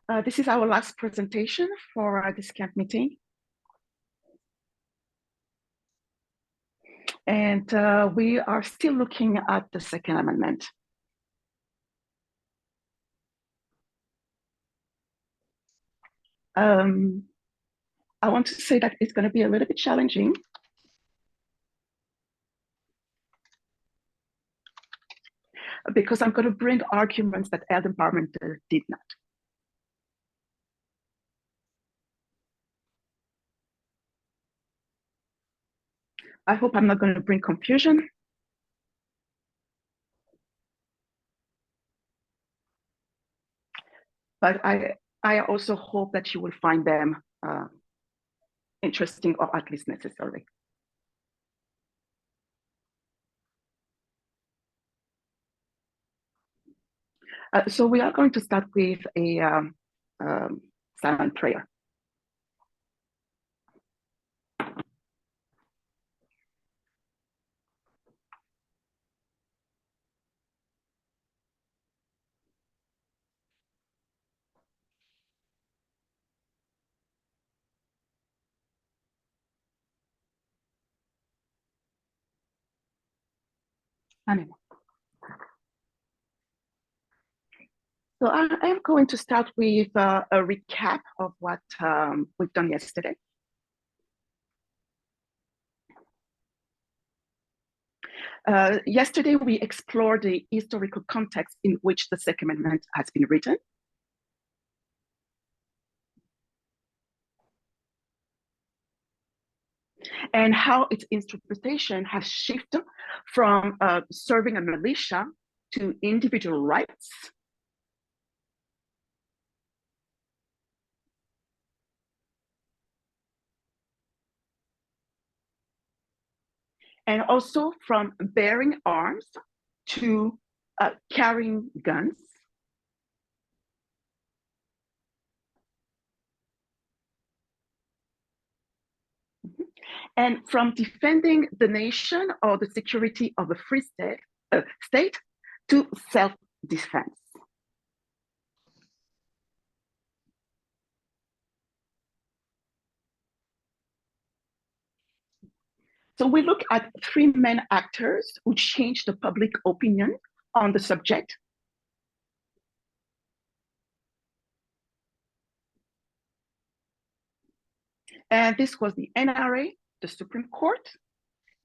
This is our last presentation for this camp meeting. And we are still looking at the Second Amendment. I want to say that it's going to be a little bit challenging. Because I'm going to bring arguments that elder parliamentary did not. I hope I'm not going to bring confusion. But I also hope that you will find them interesting or at least necessary. So we are going to start with a silent prayer. Amen. So I am going to start with a recap of what we've done yesterday. Yesterday, we explored the historical context in which the Second Amendment has been written. And how its interpretation has shifted from serving a militia to individual rights. And also from bearing arms to carrying guns. And from defending the nation or the security of a free state to self-defense. So we look at three main actors who changed the public opinion on the subject. And this was the NRA, the Supreme Court,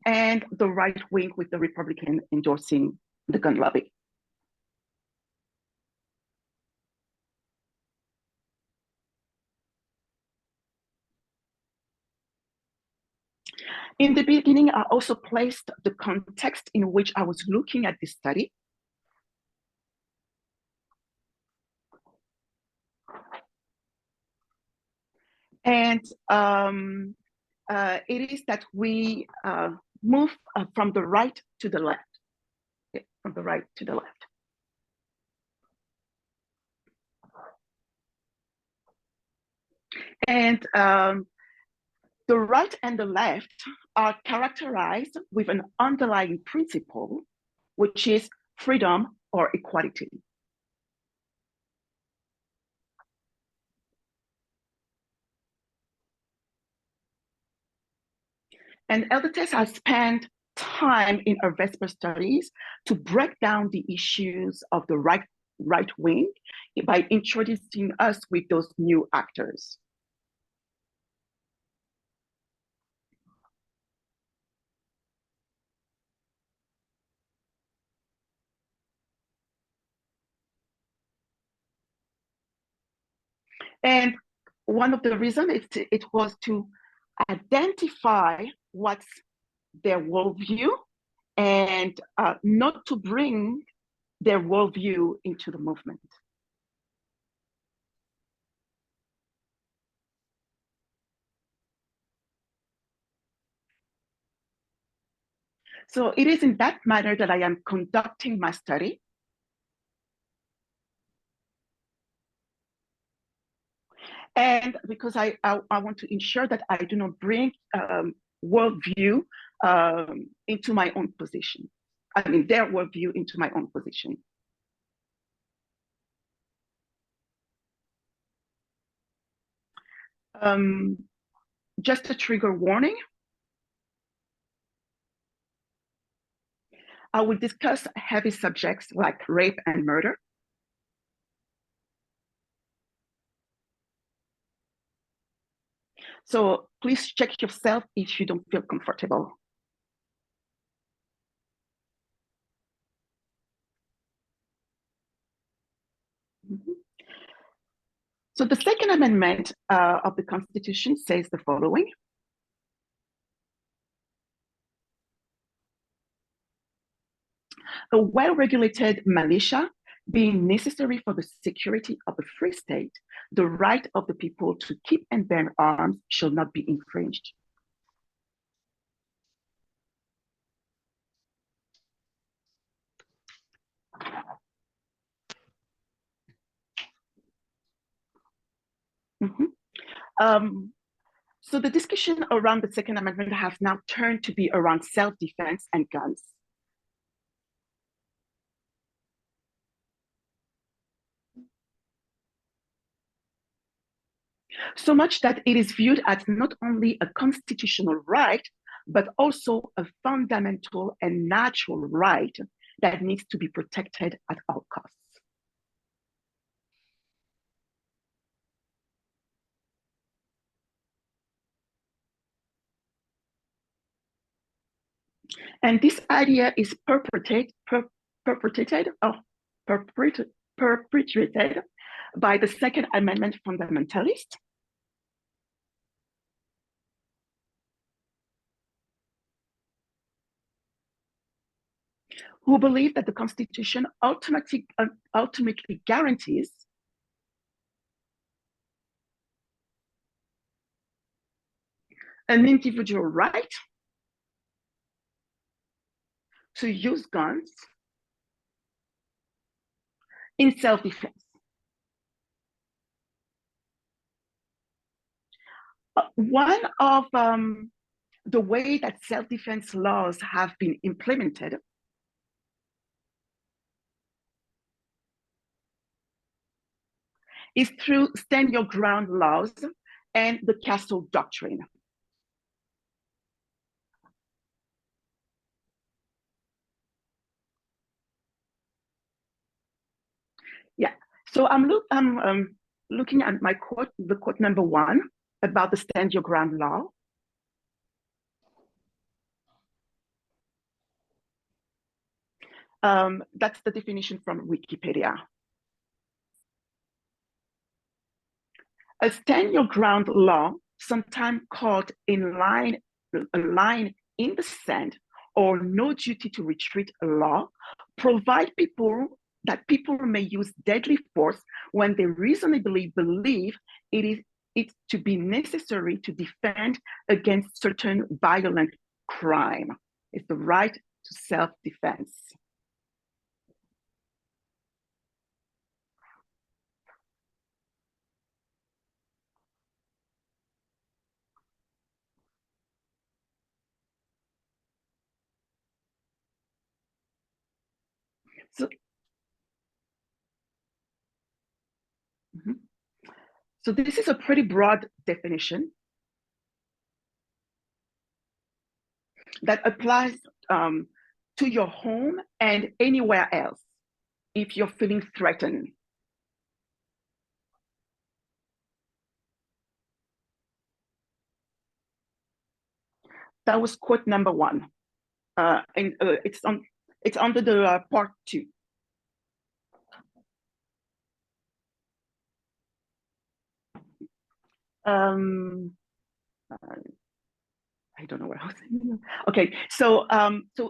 and the right wing with the Republican endorsing the gun lobby. In the beginning, I also placed the context in which I was looking at this study. And it is that we move from the right to the left, from the right to the left. And the right and the left are characterized with an underlying principle, which is freedom or equality. And Elder Tess has spent time in her Vesper studies to break down the issues of the right wing by introducing us with those new actors. And one of the reasons it was to identify what's their worldview and not to bring their worldview into the movement. So it is in that manner that I am conducting my study. And because I want to ensure that I do not bring worldview into my own position. I mean, their worldview into my own position. Um, just a trigger warning. I will discuss heavy subjects like rape and murder. So please check yourself if you don't feel comfortable. Mhm. So the Second Amendment of the Constitution says the following. A well-regulated militia being necessary for the security of a free state, the right of the people to keep and bear arms shall not be infringed. Mhm. Um, so the discussion around the Second Amendment has now turned to be around self-defense and guns. So much that it is viewed as not only a constitutional right, but also a fundamental and natural right that needs to be protected at all costs. And this idea is perpetrated, perpetrated by the Second Amendment fundamentalists who believe that the Constitution ultimately guarantees an individual right to use guns in self-defense. One of the way that self-defense laws have been implemented is through stand your ground laws and the castle doctrine. Yeah. So I'm looking at my quote, the quote number 1 about the stand your ground law. That's the definition from Wikipedia. A stand your ground law, sometimes called a line in the sand or no duty to retreat law, provide people may use deadly force when they reasonably believe it to be necessary to defend against certain violent crime. It's the right to self-defense. So, mhm. So this is a pretty broad definition that applies um, to your home and anywhere else if you're feeling threatened. That was quote number 1, and it's under the part 2. Um, I don't know where I was. Okay, so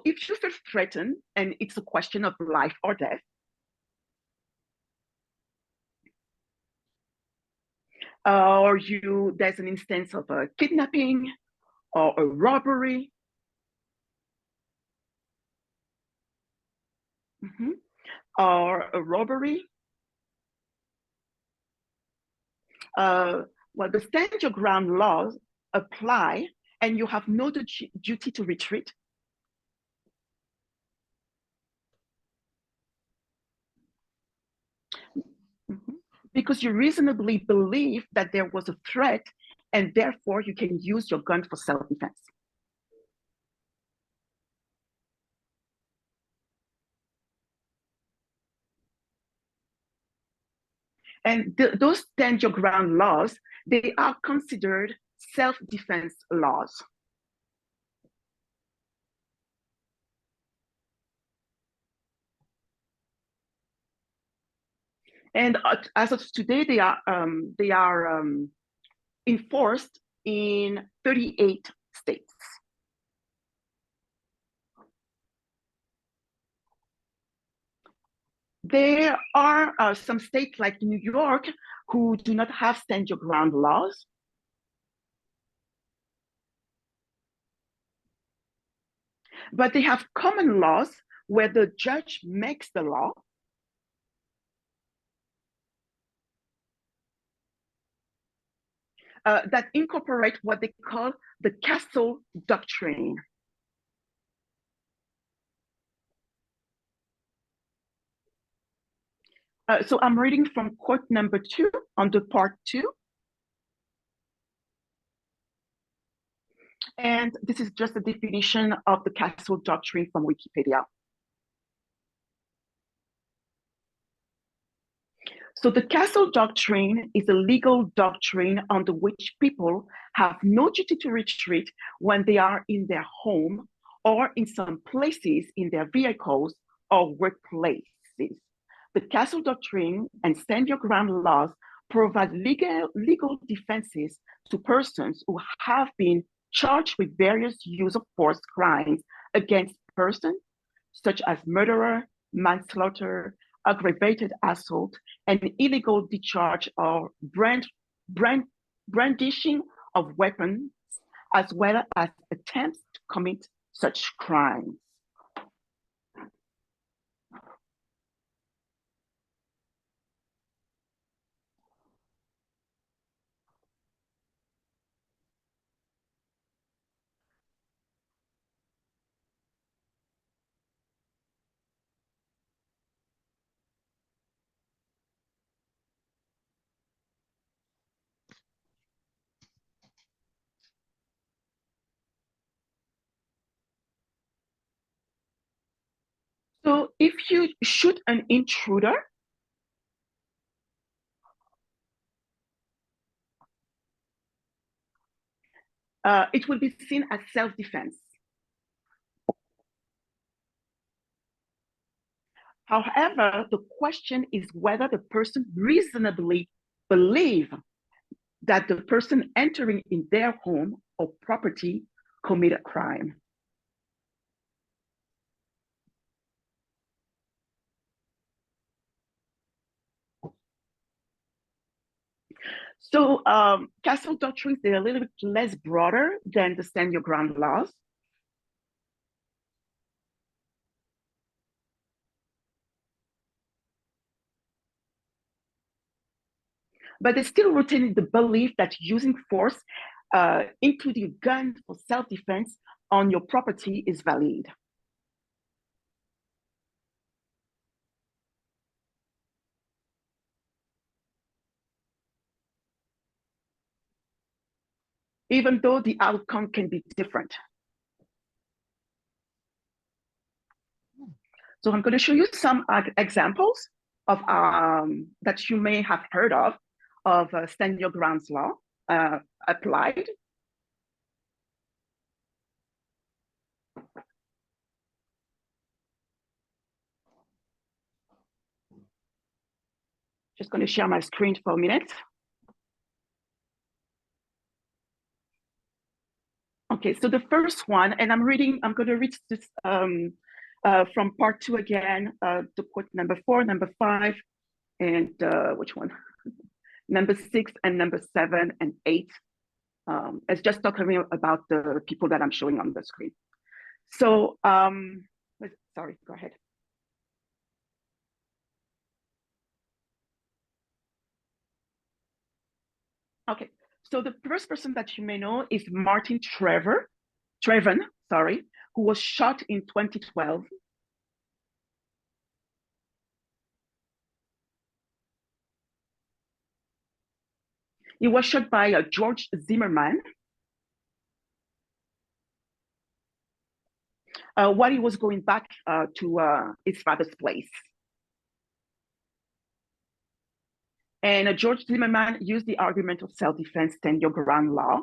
if you feel threatened and it's a question of life or death, or there's an instance of a kidnapping or a robbery, mm-hmm, or a robbery, uh, well, the stand your ground laws apply, and you have no duty to retreat. Mm-hmm. Because you reasonably believe that there was a threat and therefore you can use your gun for self-defense. And those stand your ground laws, they are considered self-defense laws. And as of today, they are enforced in 38 states. There are some states like New York who do not have stand your ground laws. But they have common laws where the judge makes the law. That incorporate what they call the castle doctrine. So I'm reading from quote number 2 on the part 2. And this is just a definition of the castle doctrine from Wikipedia. So the castle doctrine is a legal doctrine under which people have no duty to retreat when they are in their home or in some places in their vehicles or workplaces. The castle doctrine and stand your ground laws provide legal defenses to persons who have been charged with various use of force crimes against persons, such as murder, manslaughter, aggravated assault, and illegal discharge or brandishing of weapons, as well as attempts to commit such crimes. So if you shoot an intruder, it will be seen as self-defense. However, the question is whether the person reasonably believes that the person entering in their home or property committed a crime. So castle doctrines, they're a little bit less broader than the stand your ground laws. But they still retain the belief that using force, including a gun for self-defense on your property is valid. Even though the outcome can be different. So I'm going to show you some examples of that you may have heard of stand your grounds law applied. Just going to share my screen for a minute. Okay, so the first one, and I'm going to read this from part 2 again, to quote number 4, number 5, and which one? Number 6 and number 7 and 8. It's just talking about the people that I'm showing on the screen. So, sorry, go ahead. Okay, so the first person that you may know is Martin Trevon, sorry, who was shot in 2012. It was shot by George Zimmerman while he was going back to his father's place. And George Zimmerman used the argument of self-defense, stand your ground law.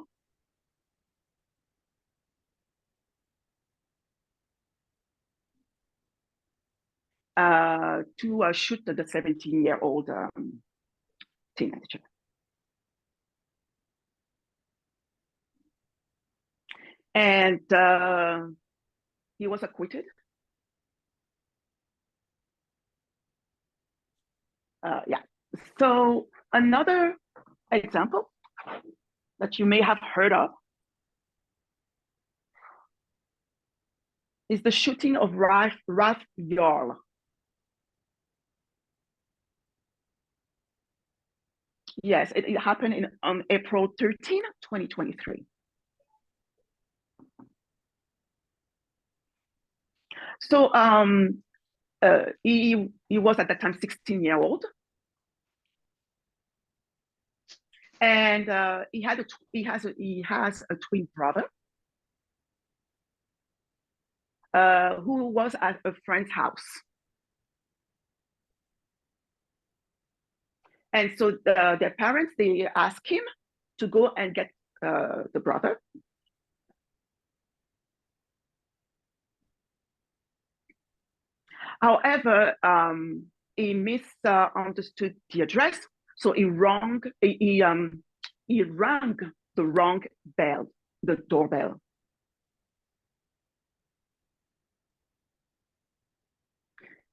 To shoot the 17-year-old teenager. And he was acquitted. Yeah. So another example that you may have heard of is the shooting of Ralph Yarl. Yes, it happened on April 13, 2023. So he was at that time 16-year-old. And he has a twin brother who was at a friend's house. And so their parents, they asked him to go and get the brother. However, he misunderstood the address, so he rang the wrong bell, the doorbell.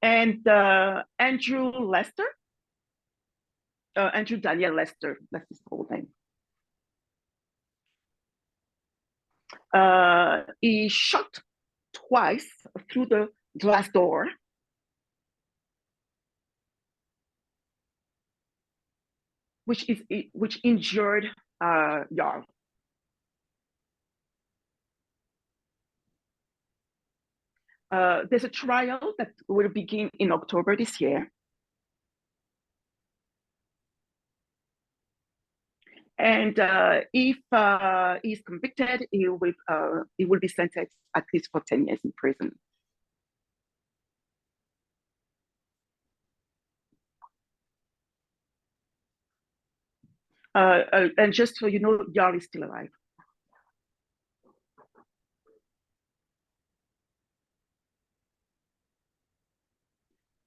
And Andrew Daniel Lester, that's his whole name. He shot twice through the glass door. Which injured Yarl. There's a trial that will begin in October this year. And if he's convicted, he will be sentenced at least for 10 years in prison. And just so you know, Yarl is still alive.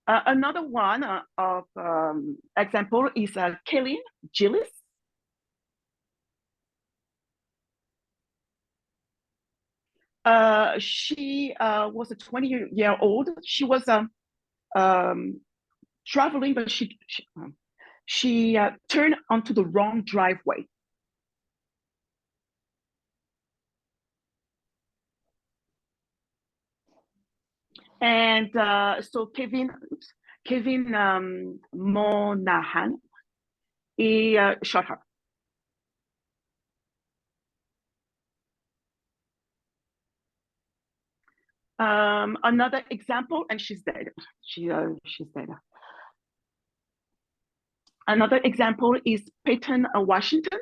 Another one of example is Kaylin Gillis. She was a 20-year-old. She was traveling, but she turned onto the wrong driveway. And so Kevin Monahan, he shot her. Another example, and she's dead. She's dead. Another example is Peyton Washington.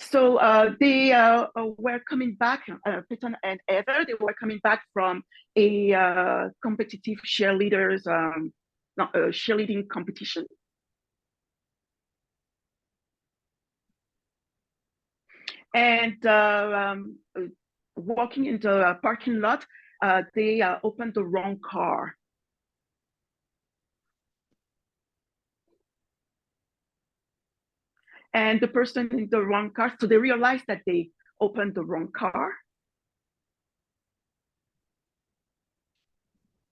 So they were coming back, Peyton and Heather, they were coming back from a competitive cheerleading competition. And walking into a parking lot, they opened the wrong car. And the person in the wrong car, so they realized that they opened the wrong car.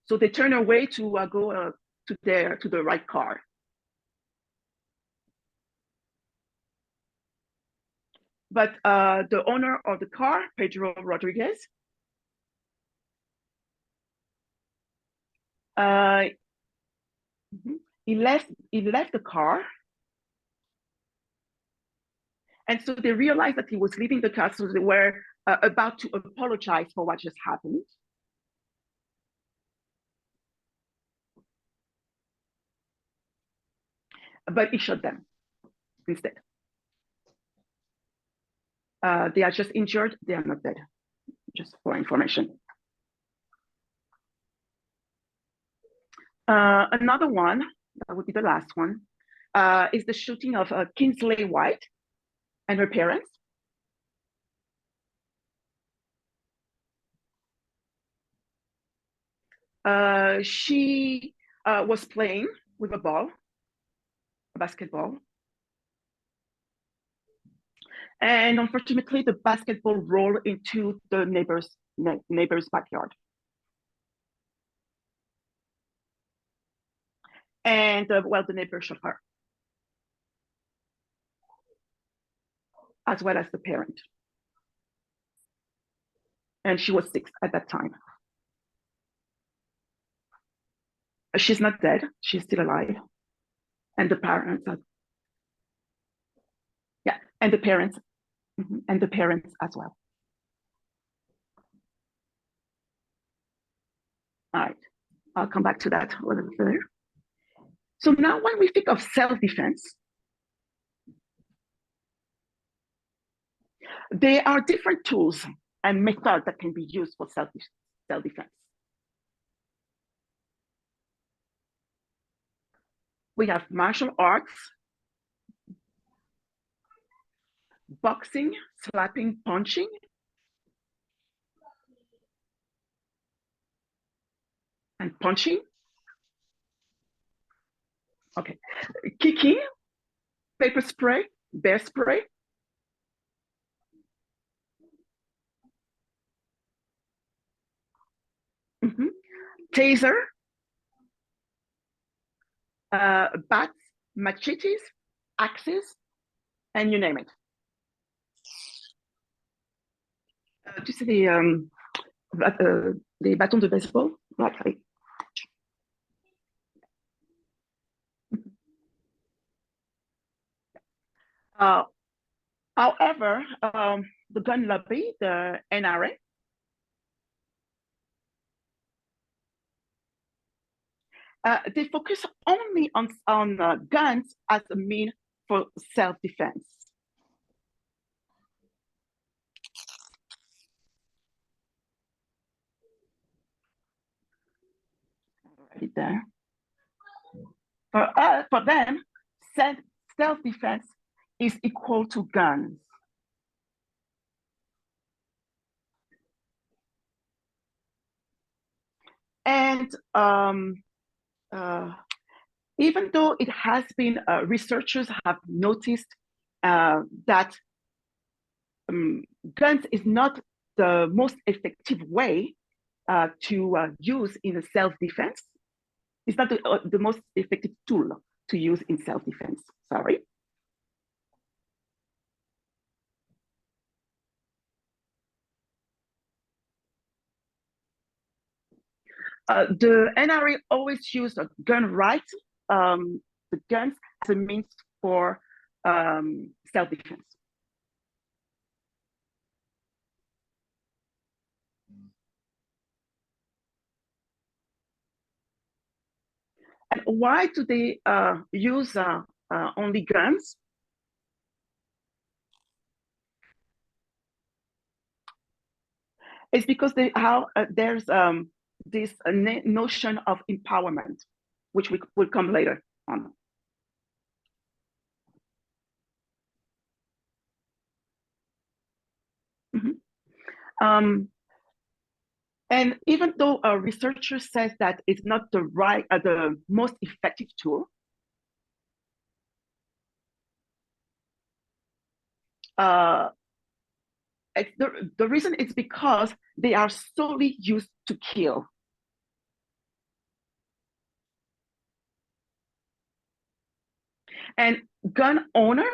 So they turn away to go to the right car. But the owner of the car, Pedro Rodriguez, he left the car. And so they realized that he was leaving the car, so they were about to apologize for what just happened. but he shot them instead. They are just injured. They are not dead, just for information. Another one, that would be the last one, is the shooting of Kingsley White and her parents. She was playing with a ball, a basketball. And unfortunately, the basketball rolled into the neighbor's backyard. And well, the neighbor shot her, as well as the parent. And she was 6 at that time. She's not dead. She's still alive. And the parents are, yeah, and the parents, and the parents as well. All right, I'll come back to that a little further. So now when we think of self-defense, there are different tools and methods that can be used for self-defense. We have martial arts, boxing, slapping, punching, and punching. Okay, kicking, paper spray, bear spray. Taser, bats, machetes, axes, and you name it. Tu sais, des bâtons de baseball, like. However, the gun lobby, the NRA, they focus only on guns as a mean for self-defense. Right there. For them, self-defense is equal to guns. And even though it has been, researchers have noticed that guns is not the most effective way to use in self-defense. It's not the most effective tool to use in self-defense, sorry. The NRA always used a gun right, the guns as a means for self-defense. And why do they use only guns? It's because there's this notion of empowerment, which we will come later on. And even though a researcher says that it's not the most effective tool, the reason is because they are solely used to kill. And gun owners,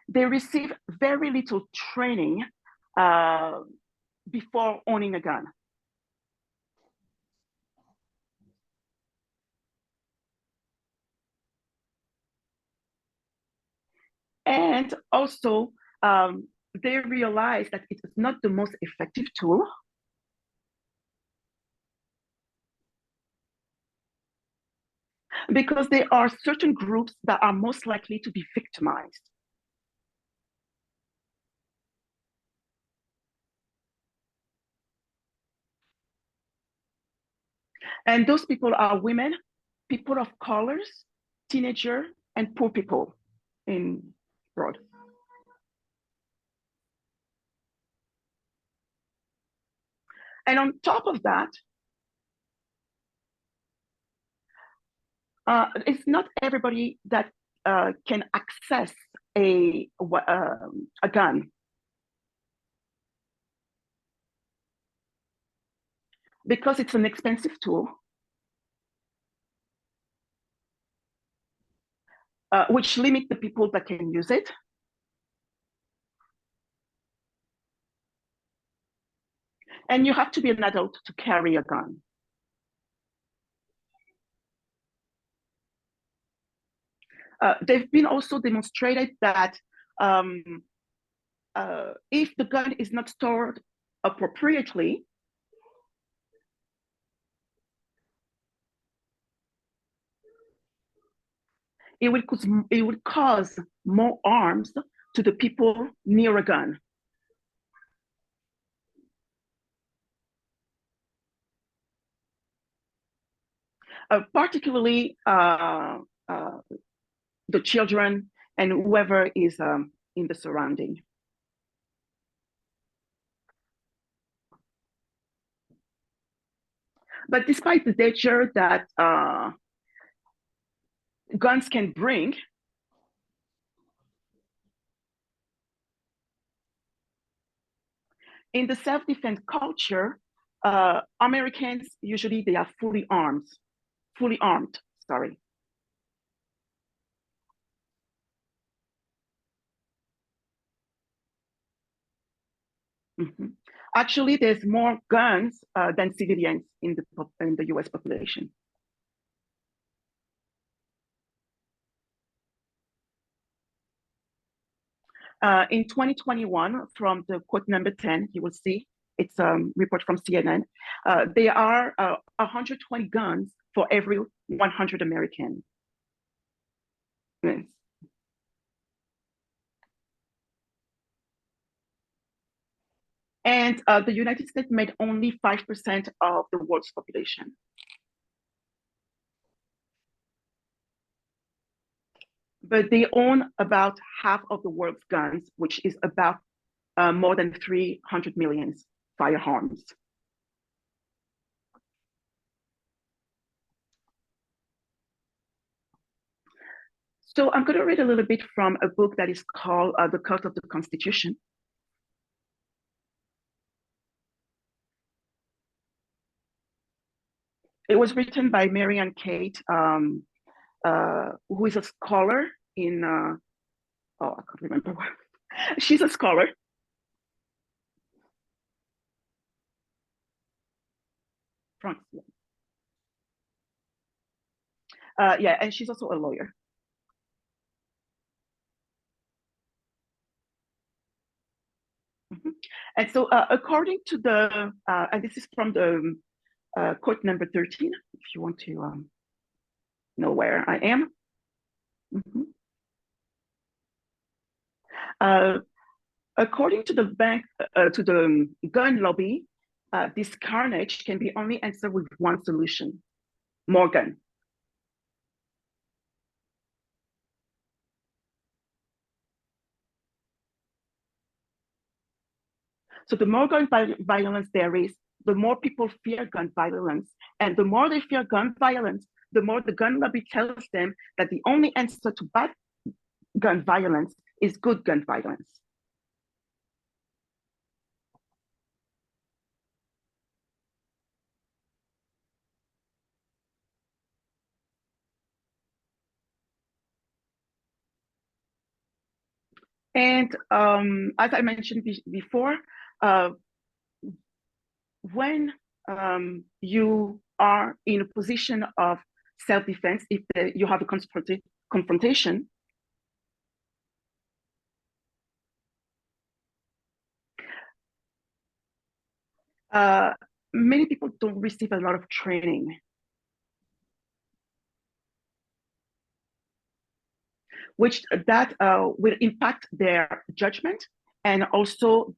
they receive very little training before owning a gun. And also, they realize that it is not the most effective tool. Because there are certain groups that are most likely to be victimized. And those people are women, people of colors, teenagers, and poor people in broad. And on top of that, it's not everybody that can access a gun because it's an expensive tool, which limit the people that can use it. And you have to be an adult to carry a gun. They've been also demonstrated that if the gun is not stored appropriately, it will cause more harms to the people near a gun. Particularly the children and whoever is in the surrounding. But despite the danger that guns can bring, in the self-defense culture, Americans usually they are fully armed. Sorry. Mm-hmm. Actually, there's more guns than civilians in the U.S. population. In 2021, from the quote number 10, you will see it's a report from CNN. There are 120 guns for every 100 Americans. Yes. And the United States made only 5% of the world's population. But they own about half of the world's guns, which is about more than 300 million firearms. So I'm going to read a little bit from a book that is called The Cult of the Constitution. It was written by Marion Kate, who is a scholar in, oh, I can't remember what. She's a scholar. France, yeah. Yeah, and she's also a lawyer. Mm-hmm. And so, according to and this is from the quote number 13, if you want to know where I am. Mm-hmm. Uh, According to the gun lobby, this carnage can be only answered with one solution: more gun. So the more gun violence there is, the more people fear gun violence. And the more they fear gun violence, the more the gun lobby tells them that the only answer to bad gun violence is good gun violence. And as I mentioned before, uh, when you are in a position of self-defense, if you have a confrontation, uh, many people don't receive a lot of training. which that will impact their judgment and also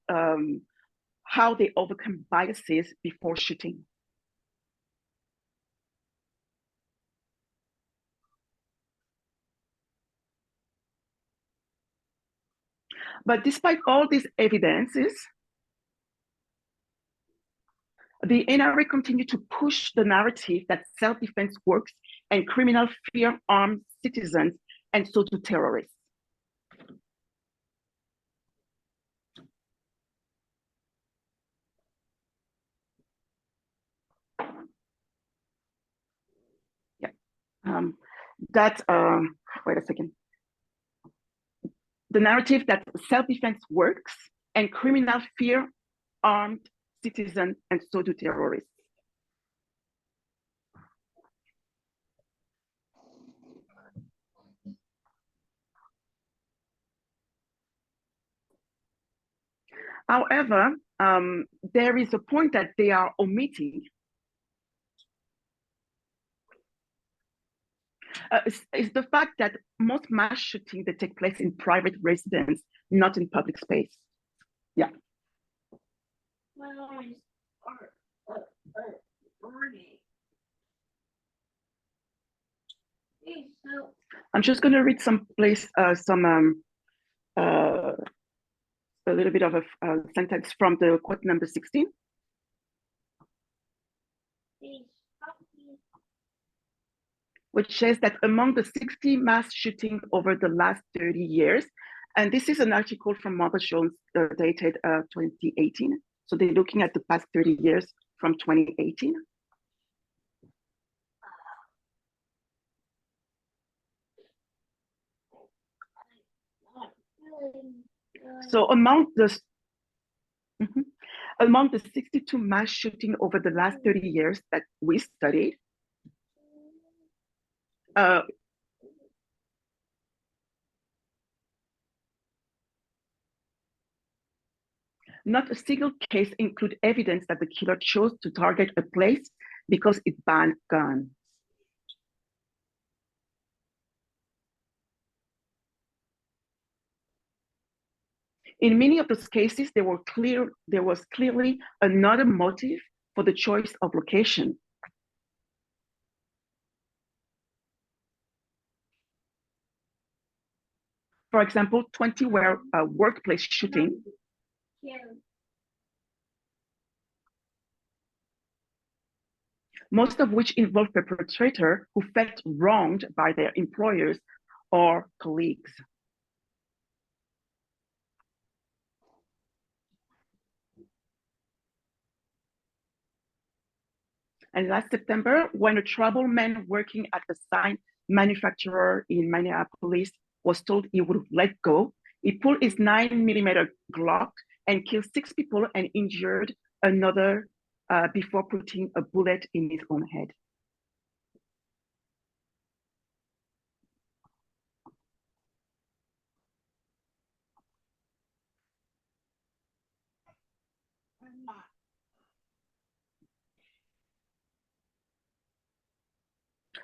how they overcome biases before shooting. But despite all these evidences, the NRA continued to push the narrative that self-defense works and criminals fear armed citizens, and so do terrorists. Yeah, wait a second. The narrative that self-defense works and criminals fear armed citizens, and so do terrorists. However, there is a point that they are omitting. Is the fact that most mass shootings that take place in private residence, not in public space. Yeah. I'm just going to read a little bit of a sentence from the quote number 16. Which says that among the 60 mass shootings over the last 30 years, and this is an article from Mother Jones dated 2018. So they're looking at the past 30 years from 2018. So among the 62 mass shootings over the last 30 years that we studied, not a single case include evidence that the killer chose to target a place because it banned guns. In many of those cases, there was clearly another motive for the choice of location. For example, 20 were workplace shooting. Most of which involved perpetrators who felt wronged by their employers or colleagues. And last September, when a troubled man working at a sign manufacturer in Minneapolis was told he would let go, he pulled his 9mm Glock and killed 6 people and injured another before putting a bullet in his own head.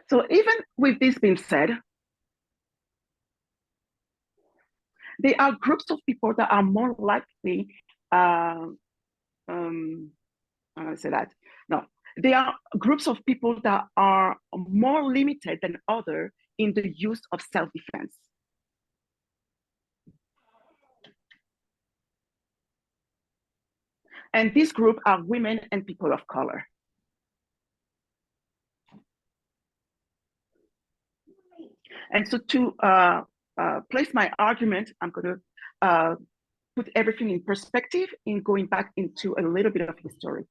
So even with this being said, there are groups of people that are more likely, I say that, no, there are groups of people that are more limited than others in the use of self-defense. And this group are women and people of color. And so to place my argument, I'm going to put everything in perspective in going back into a little bit of history.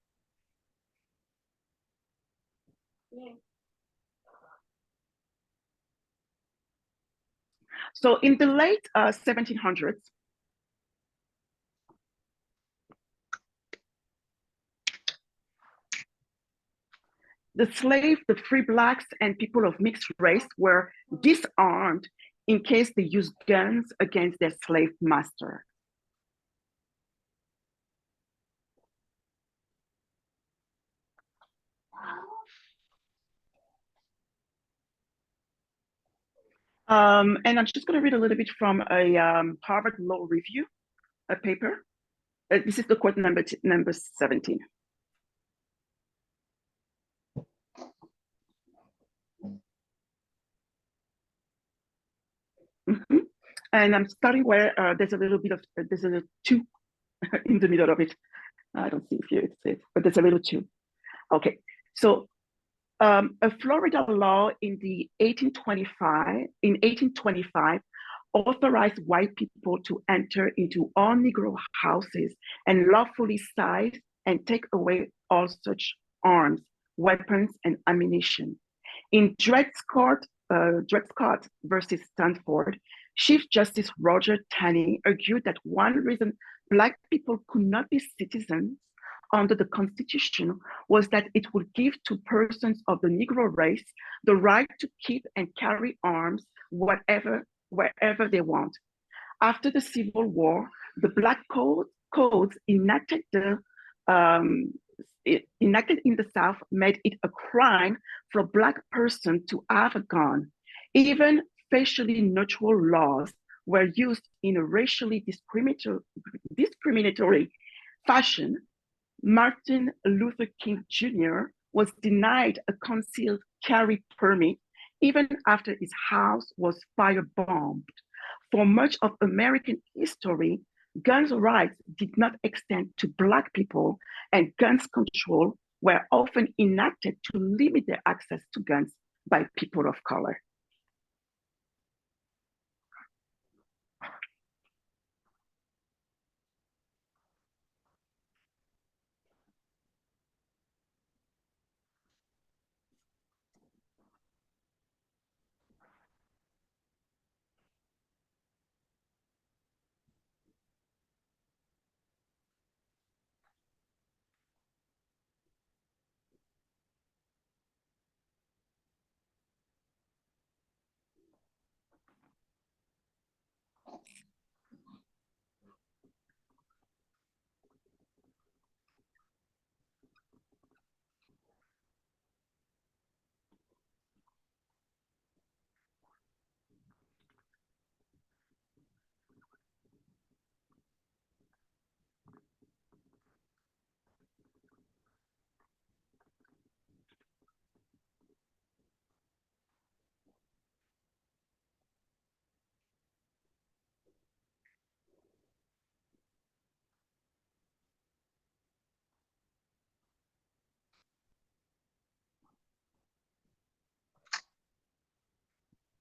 Yeah. So in the late 1700s, the slave, the free blacks, and people of mixed race were disarmed in case they used guns against their slave master. And I'm just going to read a little bit from a Harvard Law Review, a paper. This is the quote number 17. Mm-hmm. And I'm starting where there's a little bit of, there's a two in the middle of it. I don't see if you see it, but there's a little two. Okay, so a Florida law in 1825 authorized white people to enter into all Negro houses and lawfully seize and take away all such arms, weapons, and ammunition. In Dred Scott versus Stanford, Chief Justice Roger Taney argued that one reason Black people could not be citizens under the Constitution was that it would give to persons of the Negro race the right to keep and carry arms wherever they want. After the Civil War, the Black Codes um, enacted in the South made it a crime for a Black person to have a gun. Even facially neutral laws were used in a racially discriminatory fashion. Martin Luther King Jr. was denied a concealed carry permit even after his house was firebombed. For much of American history, guns rights did not extend to Black people, and guns control were often enacted to limit their access to guns by people of color.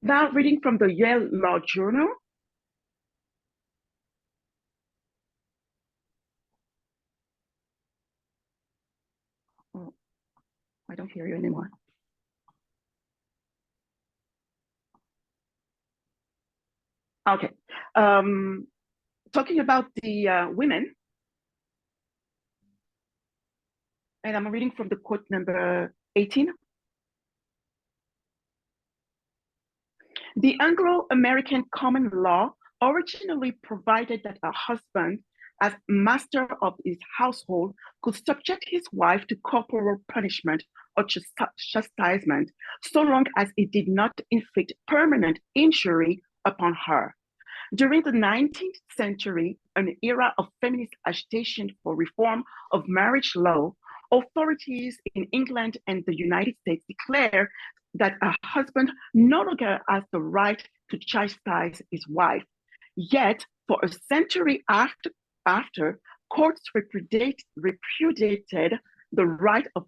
Now, reading from the Yale Law Journal. Oh, I don't hear you anymore. Okay. Talking about the women, and I'm reading from the quote number 18. The Anglo-American common law originally provided that a husband, as master of his household, could subject his wife to corporal punishment or chastisement, so long as it did not inflict permanent injury upon her. During the 19th century, an era of feminist agitation for reform of marriage law, authorities in England and the United States declared that a husband no longer has the right to chastise his wife. Yet, for a century after courts repudiated the right of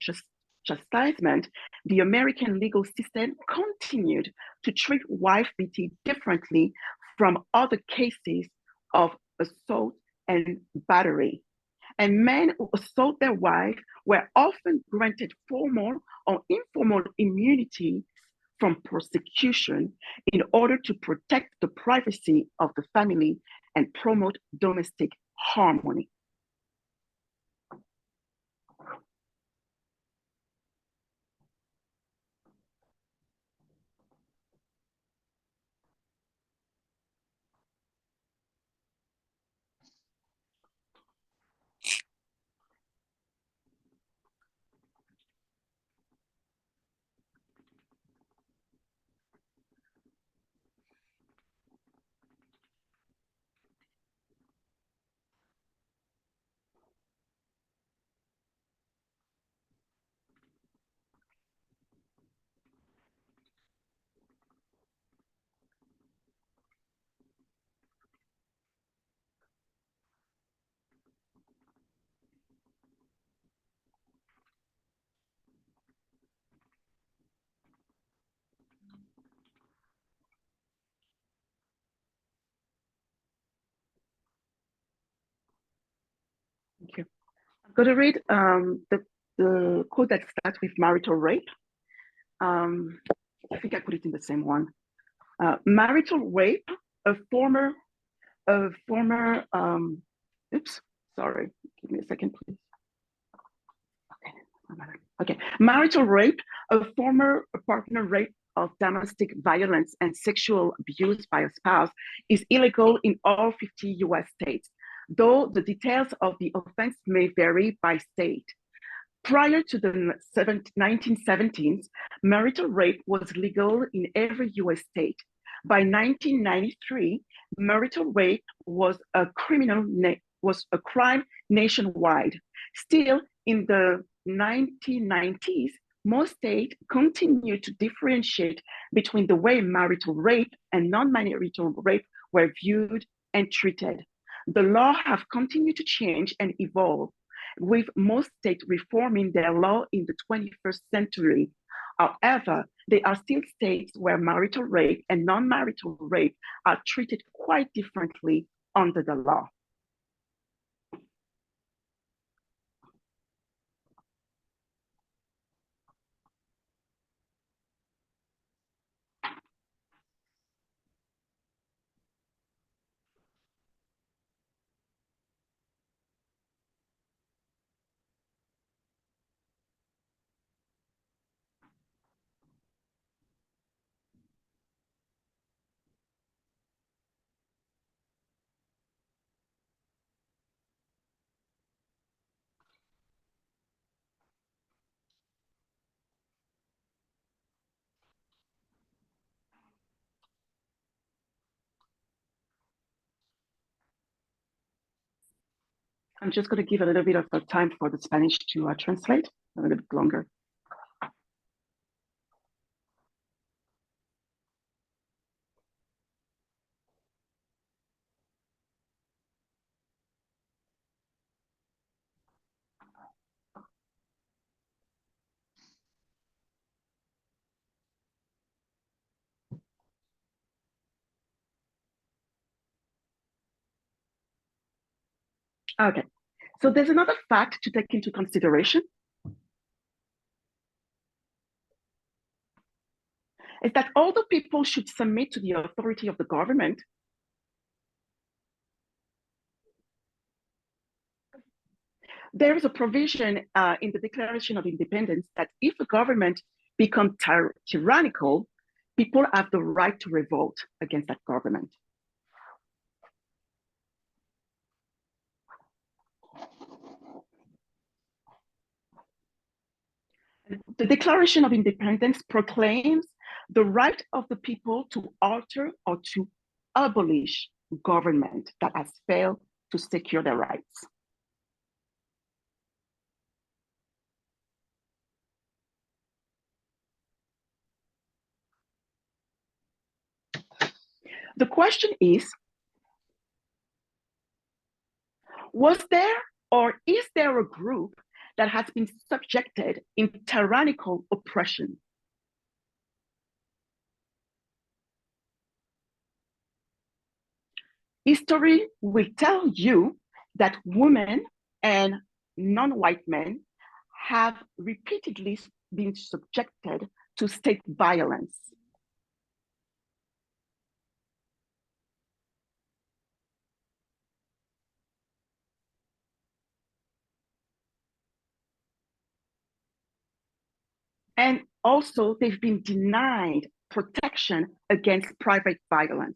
chastisement, the American legal system continued to treat wife beating differently from other cases of assault and battery. And men who assault their wife were often granted formal or informal immunity from prosecution in order to protect the privacy of the family and promote domestic harmony. going to read the quote that starts with marital rape. I think I put it in the same one. Marital rape, a former, oops, sorry, give me a second, please. Okay, marital rape, a former partner rape of domestic violence and sexual abuse by a spouse is illegal in all 50 US states, though the details of the offense may vary by state. Prior to the 1970s, marital rape was legal in every US state. By 1993, marital rape was a crime nationwide. Still, in the 1990s, most states continued to differentiate between the way marital rape and non-marital rape were viewed and treated. The law have continued to change and evolve, with most states reforming their law in the 21st century. However, there are still states where marital rape and non-marital rape are treated quite differently under the law. I'm just going to give a little bit of time for the Spanish to translate, a little bit longer. Okay, so there's another fact to take into consideration, is that although people should submit to the authority of the government, there is a provision in the Declaration of Independence that if a government becomes tyrannical, people have the right to revolt against that government. The Declaration of Independence proclaims the right of the people to alter or to abolish government that has failed to secure their rights. The question is, was there or is there a group that has been subjected in tyrannical oppression? History will tell you that women and non-white men have repeatedly been subjected to state violence. And also, they've been denied protection against private violence.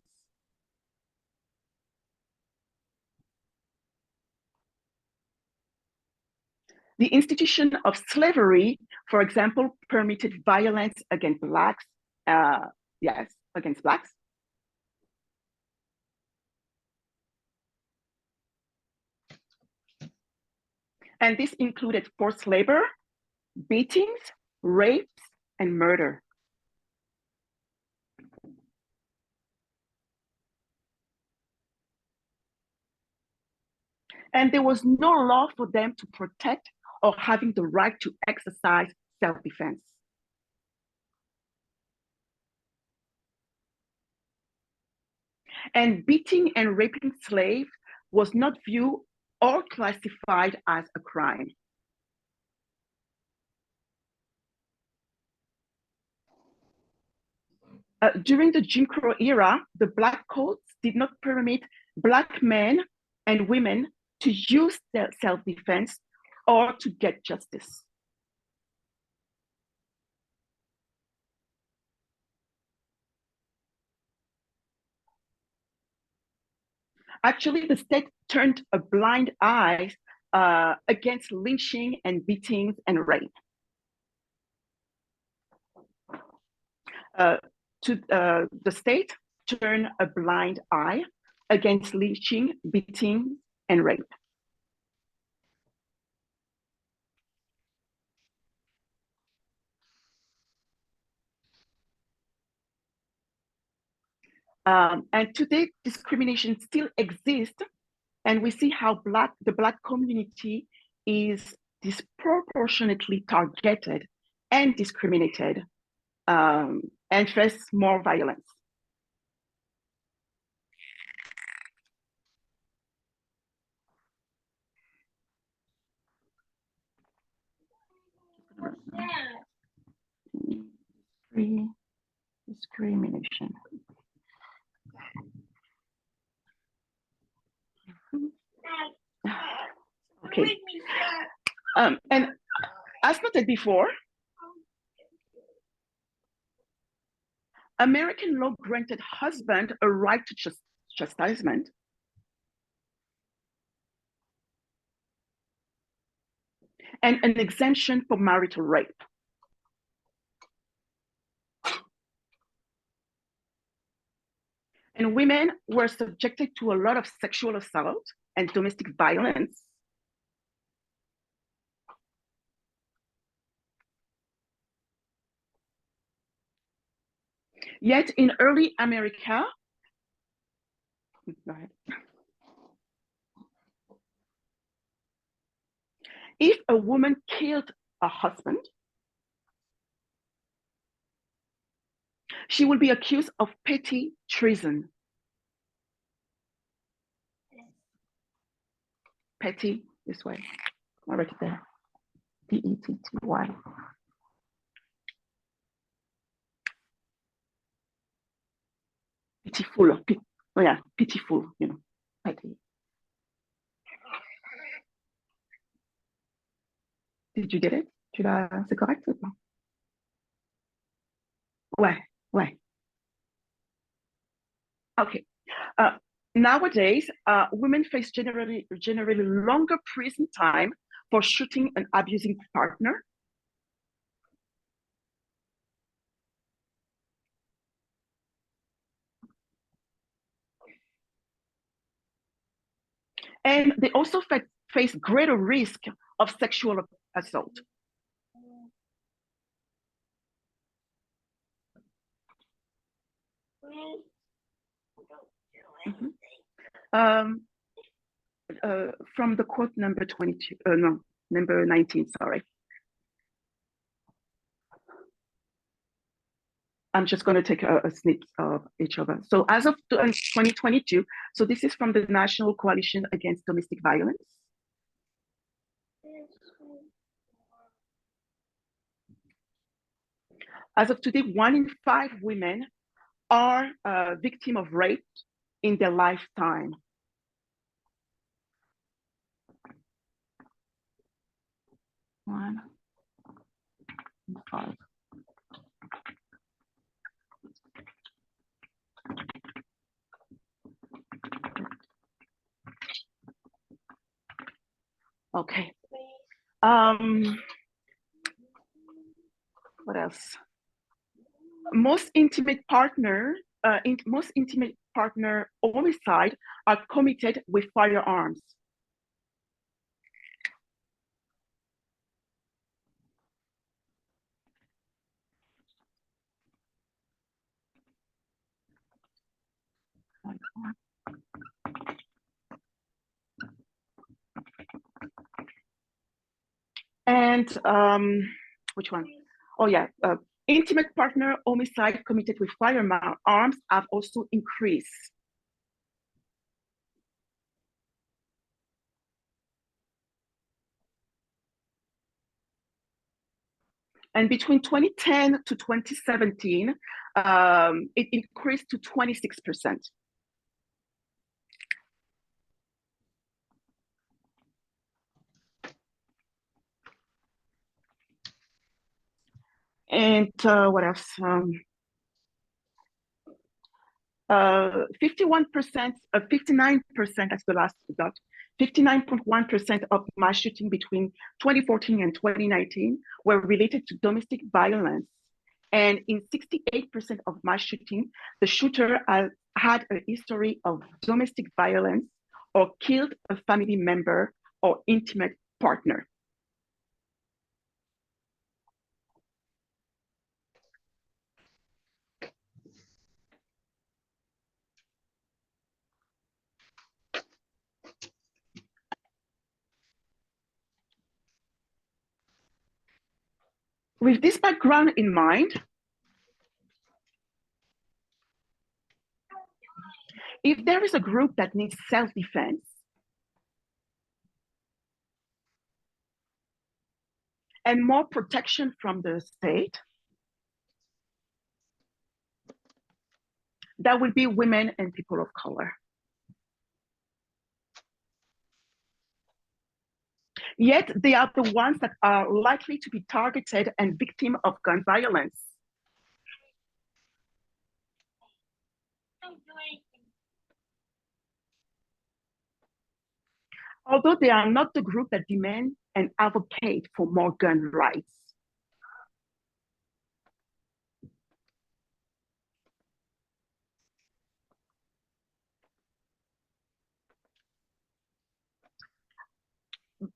The institution of slavery, for example, permitted violence against Blacks, against Blacks. And this included forced labor, beatings, rapes, and murder. And there was no law for them to protect or having the right to exercise self-defense. And beating and raping slaves was not viewed or classified as a crime. During the Jim Crow era, the Black codes did not permit Black men and women to use their self-defense or to get justice. Actually, the state turned a blind eye against lynching and beatings and rape. The state turned a blind eye against lynching, beating, and rape. And today, discrimination still exists, and we see how the Black community is disproportionately targeted and discriminated and face more violence. Discrimination. Okay. And as noted before, American law granted husband a right to chastisement and an exemption for marital rape. And women were subjected to a lot of sexual assault and domestic violence. Yet in early America, go ahead. If a woman killed a husband, she will be accused of petty treason. Petty, this way. I'll write it there. P-E-T-T-Y. Pitiful. Oh yeah, pitiful, you know, petty. Did you get it? C'est correct ou pas? Ouais. Okay. Nowadays, women face generally longer prison time for shooting an abusing partner. And they also face greater risk of sexual assault. Mm-hmm. From the quote number 22, no, number 19, sorry. I'm just going to take a snip of each of us. So as of 2022, so this is from the National Coalition Against Domestic Violence. As of today, 1 in 5 women are victims of rape in their lifetime. One in 5. Okay. What else? Most intimate partner homicide are committed with firearms. And which one? Oh yeah, intimate partner homicide committed with firearms have also increased. And between 2010 to 2017, it increased to 26%. And what else? 51%, 59%, that's the last dot, 59.1% of mass shooting between 2014 and 2019 were related to domestic violence. And in 68% of mass shooting, the shooter had a history of domestic violence or killed a family member or intimate partner. With this background in mind, if there is a group that needs self-defense, and more protection from the state, that will be women and people of color. Yet they are the ones that are likely to be targeted and victim of gun violence. Although they are not the group that demand and advocate for more gun rights.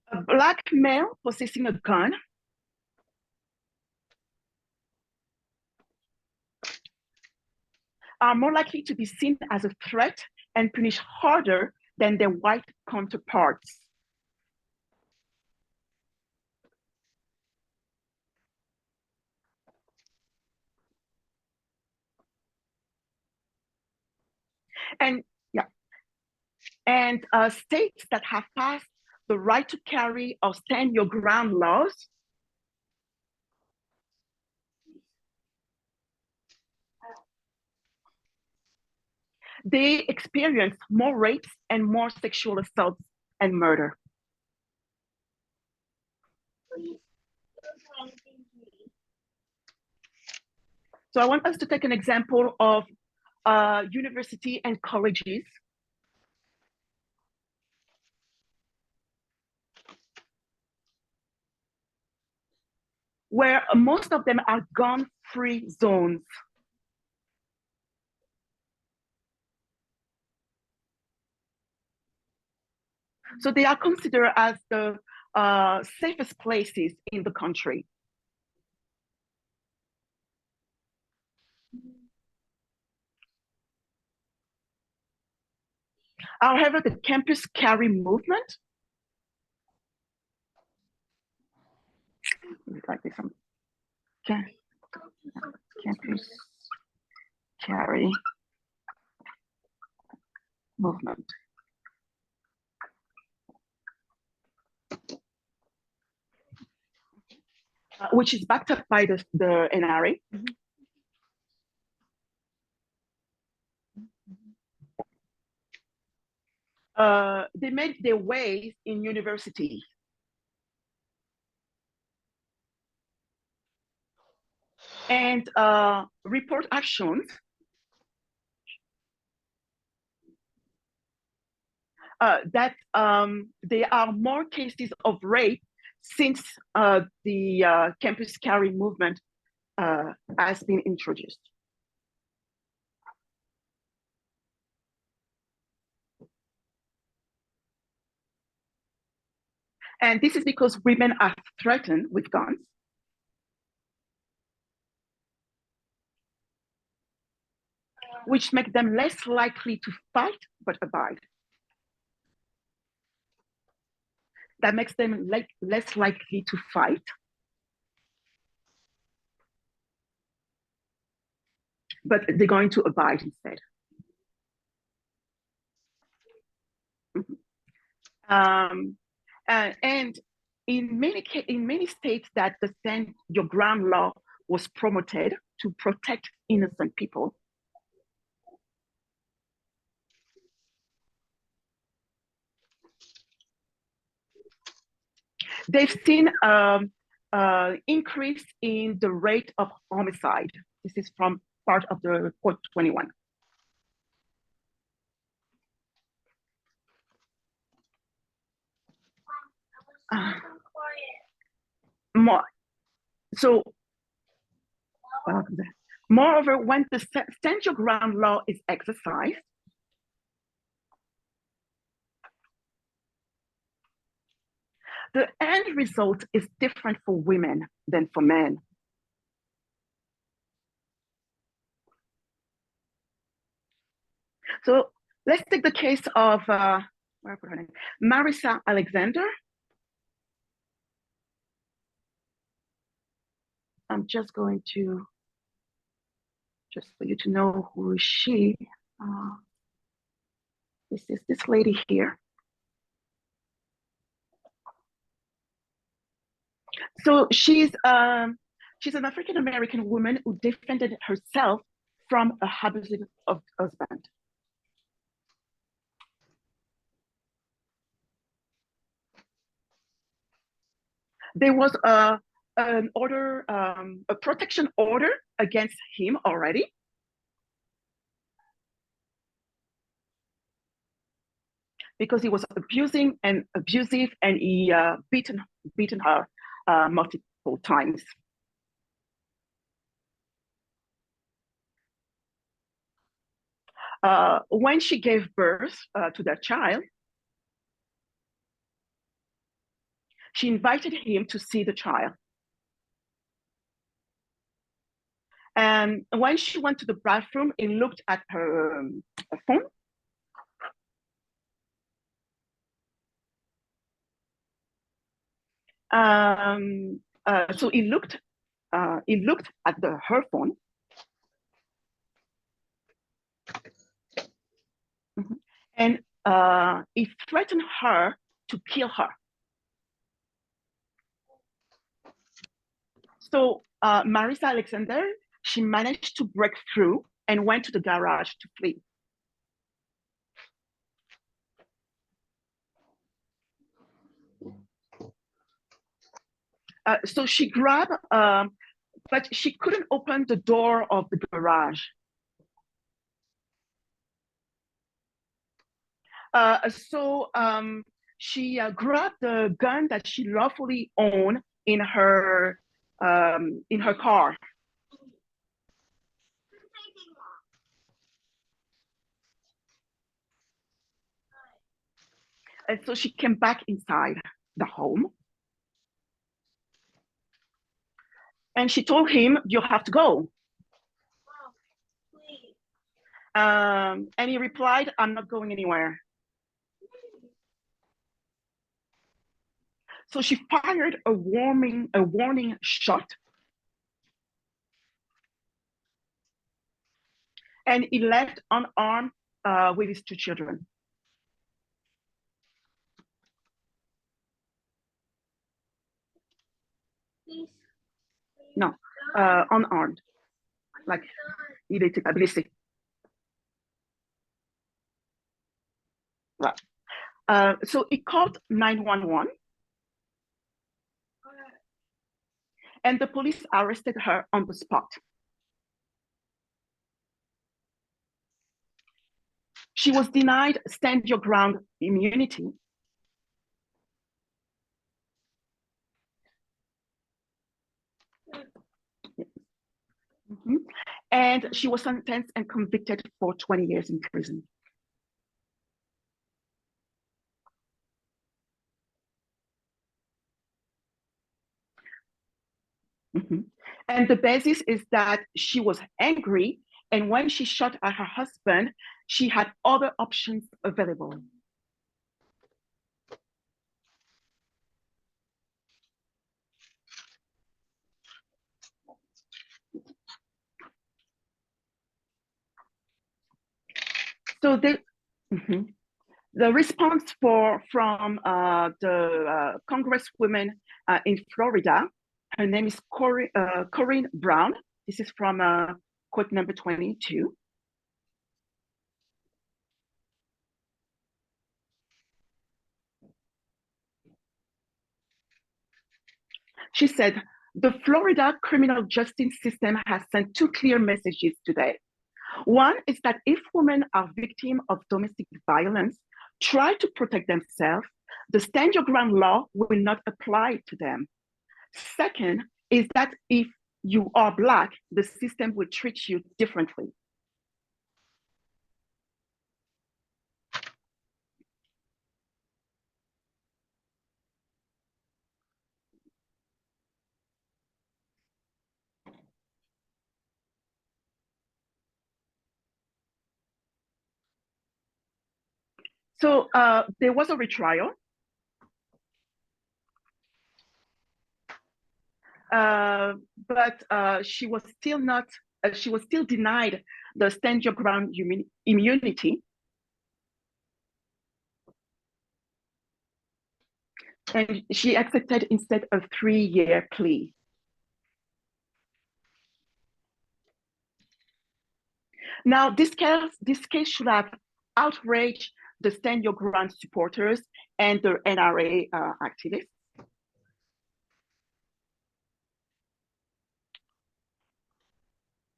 A Black male possessing a gun are more likely to be seen as a threat and punished harder than their white counterparts. And states that have passed the right to carry or stand your ground laws they experience more rapes and more sexual assaults and murder. So I want us to take an example of university and colleges. Where most of them are gun-free zones. So they are considered as the safest places in the country. However, the campus carry movement, like this one. Campus carry movement. Which is backed up by the NRA. They made their way in universities. And report actions that there are more cases of rape since the campus carry movement has been introduced. And this is because women are threatened with guns. Which make them less likely to fight, but abide. That makes them less likely to fight, but they're going to abide instead. And in many states that the stand your ground law was promoted to protect innocent people. They've seen increase in the rate of homicide. This is from part of the report 21. More, so, moreover, when the stand your ground law is exercised, the end result is different for women than for men. So let's take the case of Marissa Alexander. I'm just going to, just for you to know who is she. This is this lady here. So she's an African-American woman who defended herself from a abusive husband. There was an order, a protection order against him already. Because he was abusive and he beaten her multiple times. When she gave birth to that child, she invited him to see the child. And when she went to the bathroom and looked at her phone, so he looked at her phone. And he threatened her to kill her. So Marissa Alexander, she managed to break through and went to the garage to flee. So she grabbed, but she couldn't open the door of the garage. So she grabbed the gun that she lawfully owned in her car. And so she came back inside the home. And she told him, "You have to go." And he replied, "I'm not going anywhere." So she fired a warning shot. And he left unarmed with his two children. No, unarmed, like il était pas blessé. Right. So he called 911. And the police arrested her on the spot. She was denied stand your ground immunity. Mm-hmm. And she was sentenced and convicted for 20 years in prison. Mm-hmm. And the basis is that she was angry, and when she shot at her husband, she had other options available. So they, mm-hmm. The response from the congresswoman in Florida, her name is Corinne Brown. This is from quote number 22. She said, the Florida criminal justice system has sent two clear messages today. One is that if women are victims of domestic violence, try to protect themselves, the stand your ground law will not apply to them. Second is that if you are Black, the system will treat you differently. So there was a retrial. But she was still not, she was still denied the stand your ground immunity. And she accepted instead a 3-year plea. Now, this case should have outraged the stand your ground supporters and the NRA activists.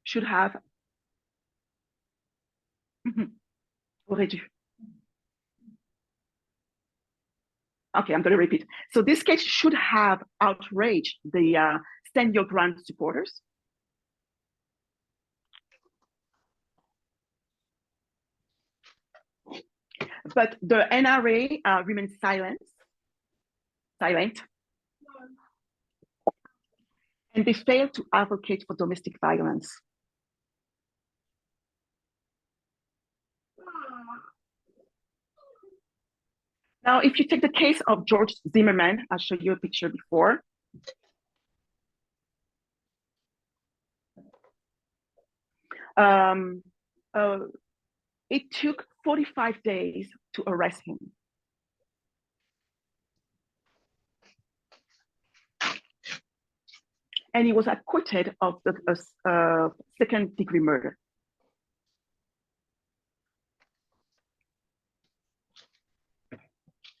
Should have. Aurait dû. Okay, I'm going to repeat. So this case should have outraged the stand your ground supporters. But the NRA remained silent. And they failed to advocate for domestic violence. Now, if you take the case of George Zimmerman, I'll show you a picture before. It took 45 days to arrest him. And he was acquitted of the second-degree murder.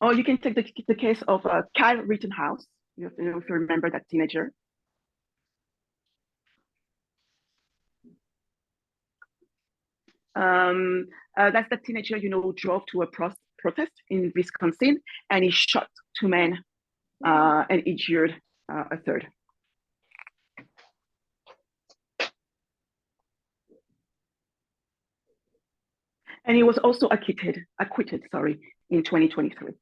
Or you can take the case of Kyle Rittenhouse, if you remember that teenager. That's the teenager, drove to a protest in Wisconsin, and he shot 2 men and injured a third. And he was also acquitted, in 2023.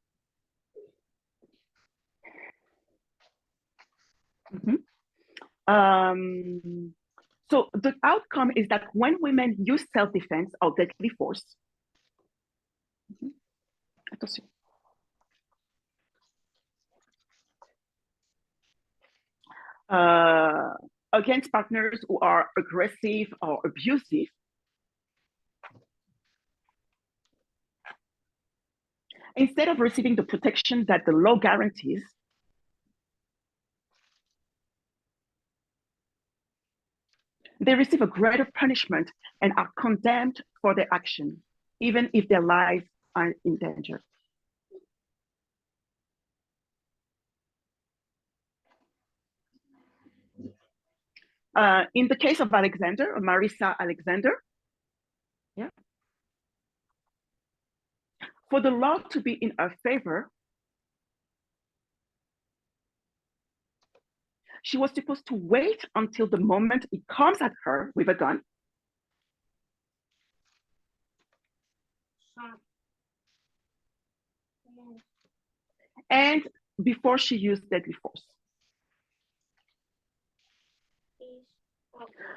So the outcome is that when women use self-defense or deadly force, against partners who are aggressive or abusive, instead of receiving the protection that the law guarantees, they receive a greater punishment and are condemned for their action, even if their lives are in danger. In the case of Marissa Alexander, for the law to be in her favor, she was supposed to wait until the moment he comes at her with a gun. And before she used deadly force.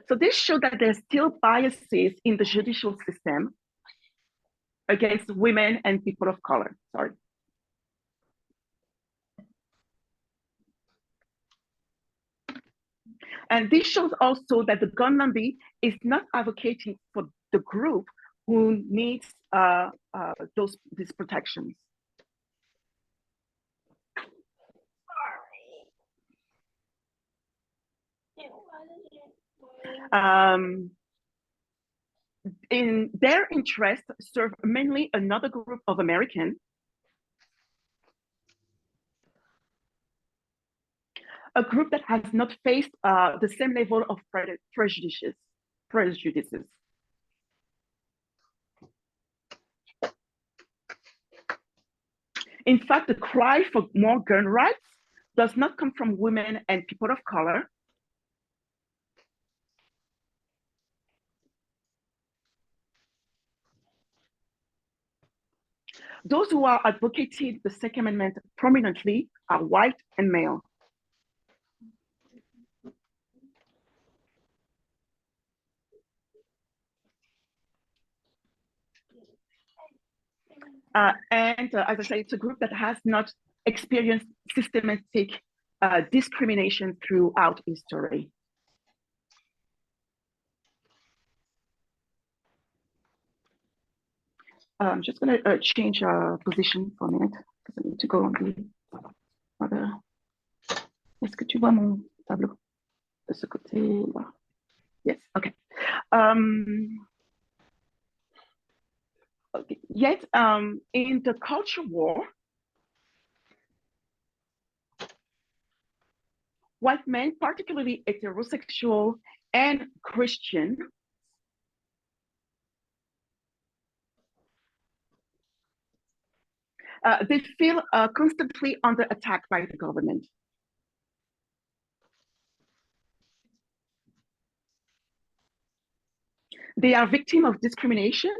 So this showed that there's still biases in the judicial system against women and people of color. Sorry. And this shows also that the gun lobby is not advocating for the group who needs these protections. In their interest serve mainly another group of Americans, a group that has not faced the same level of prejudices. In fact, the cry for more gun rights does not come from women and people of color. Those who are advocating the Second Amendment prominently are white and male. And as I say, it's a group that has not experienced systematic discrimination throughout history. I'm just going to change position for a minute because I need to go on the other. Est-ce que tu vois mon tableau de ce côté-là? Yes, okay. Okay. Yet, in the culture war, white men, particularly heterosexual and Christian, they feel constantly under attack by the government. They are victims of discrimination.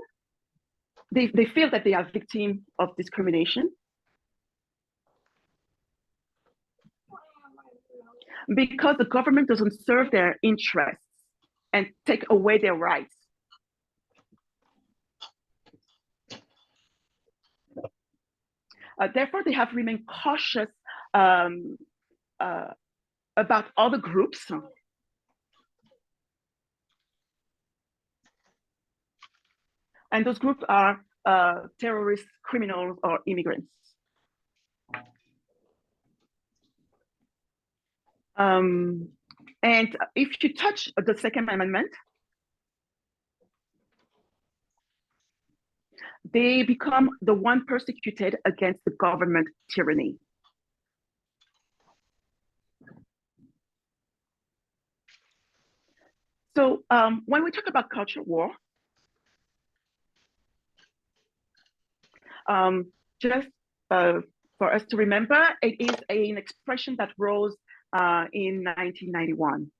They feel that they are victims of discrimination because the government doesn't serve their interests and take away their rights. Therefore, they have remained cautious about other groups. And those groups are terrorists, criminals, or immigrants. And if you touch the Second Amendment, they become the one persecuted against the government tyranny. So when we talk about culture war, just for us to remember, it is an expression that rose in 1991.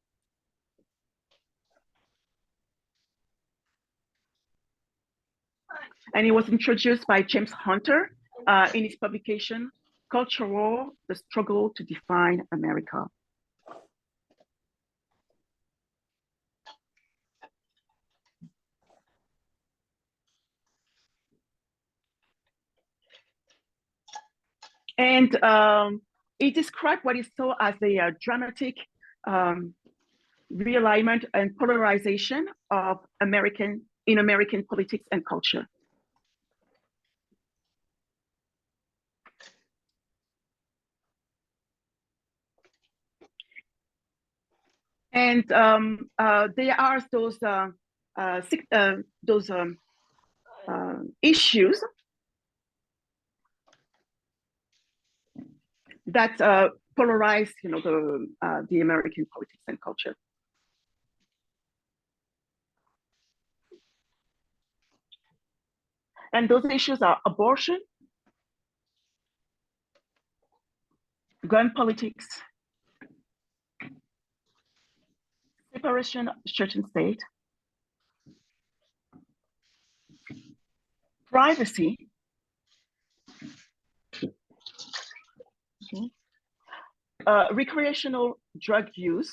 And it was introduced by James Hunter in his publication, Culture War, The Struggle to Define America. And it described what he saw as a dramatic realignment and polarization of American politics and culture. And there are those issues that polarize, the American politics and culture. And those issues are abortion, gun politics, separation of church and state, privacy, recreational drug use,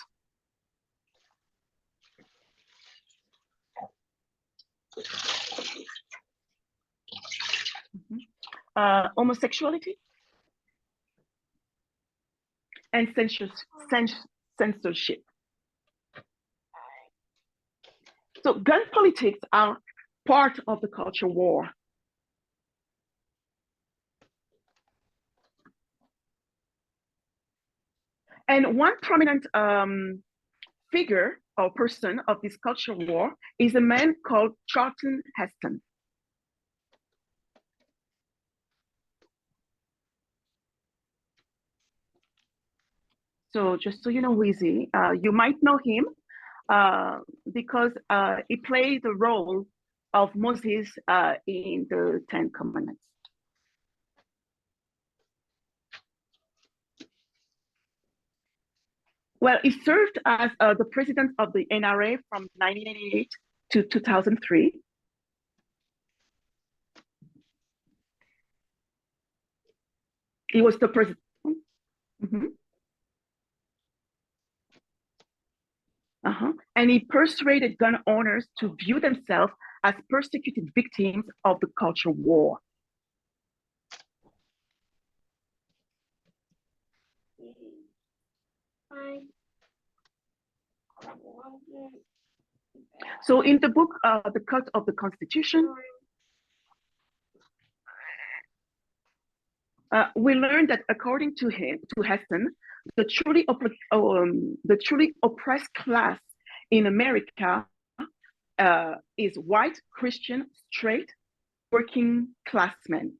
homosexuality, and censorship. So gun politics are part of the culture war. And one prominent figure or person of this culture war is a man called Charlton Heston. So just so you know who is he, you might know him because he played the role of Moses in the Ten Commandments. Well, he served as the president of the NRA from 1988 to 2003. He was the president. Mm-hmm. And he persuaded gun owners to view themselves as persecuted victims of the culture war. So in the book, The Cut of the Constitution, we learned that according to Heston, the truly oppressed class in America is white, Christian, straight, working class men.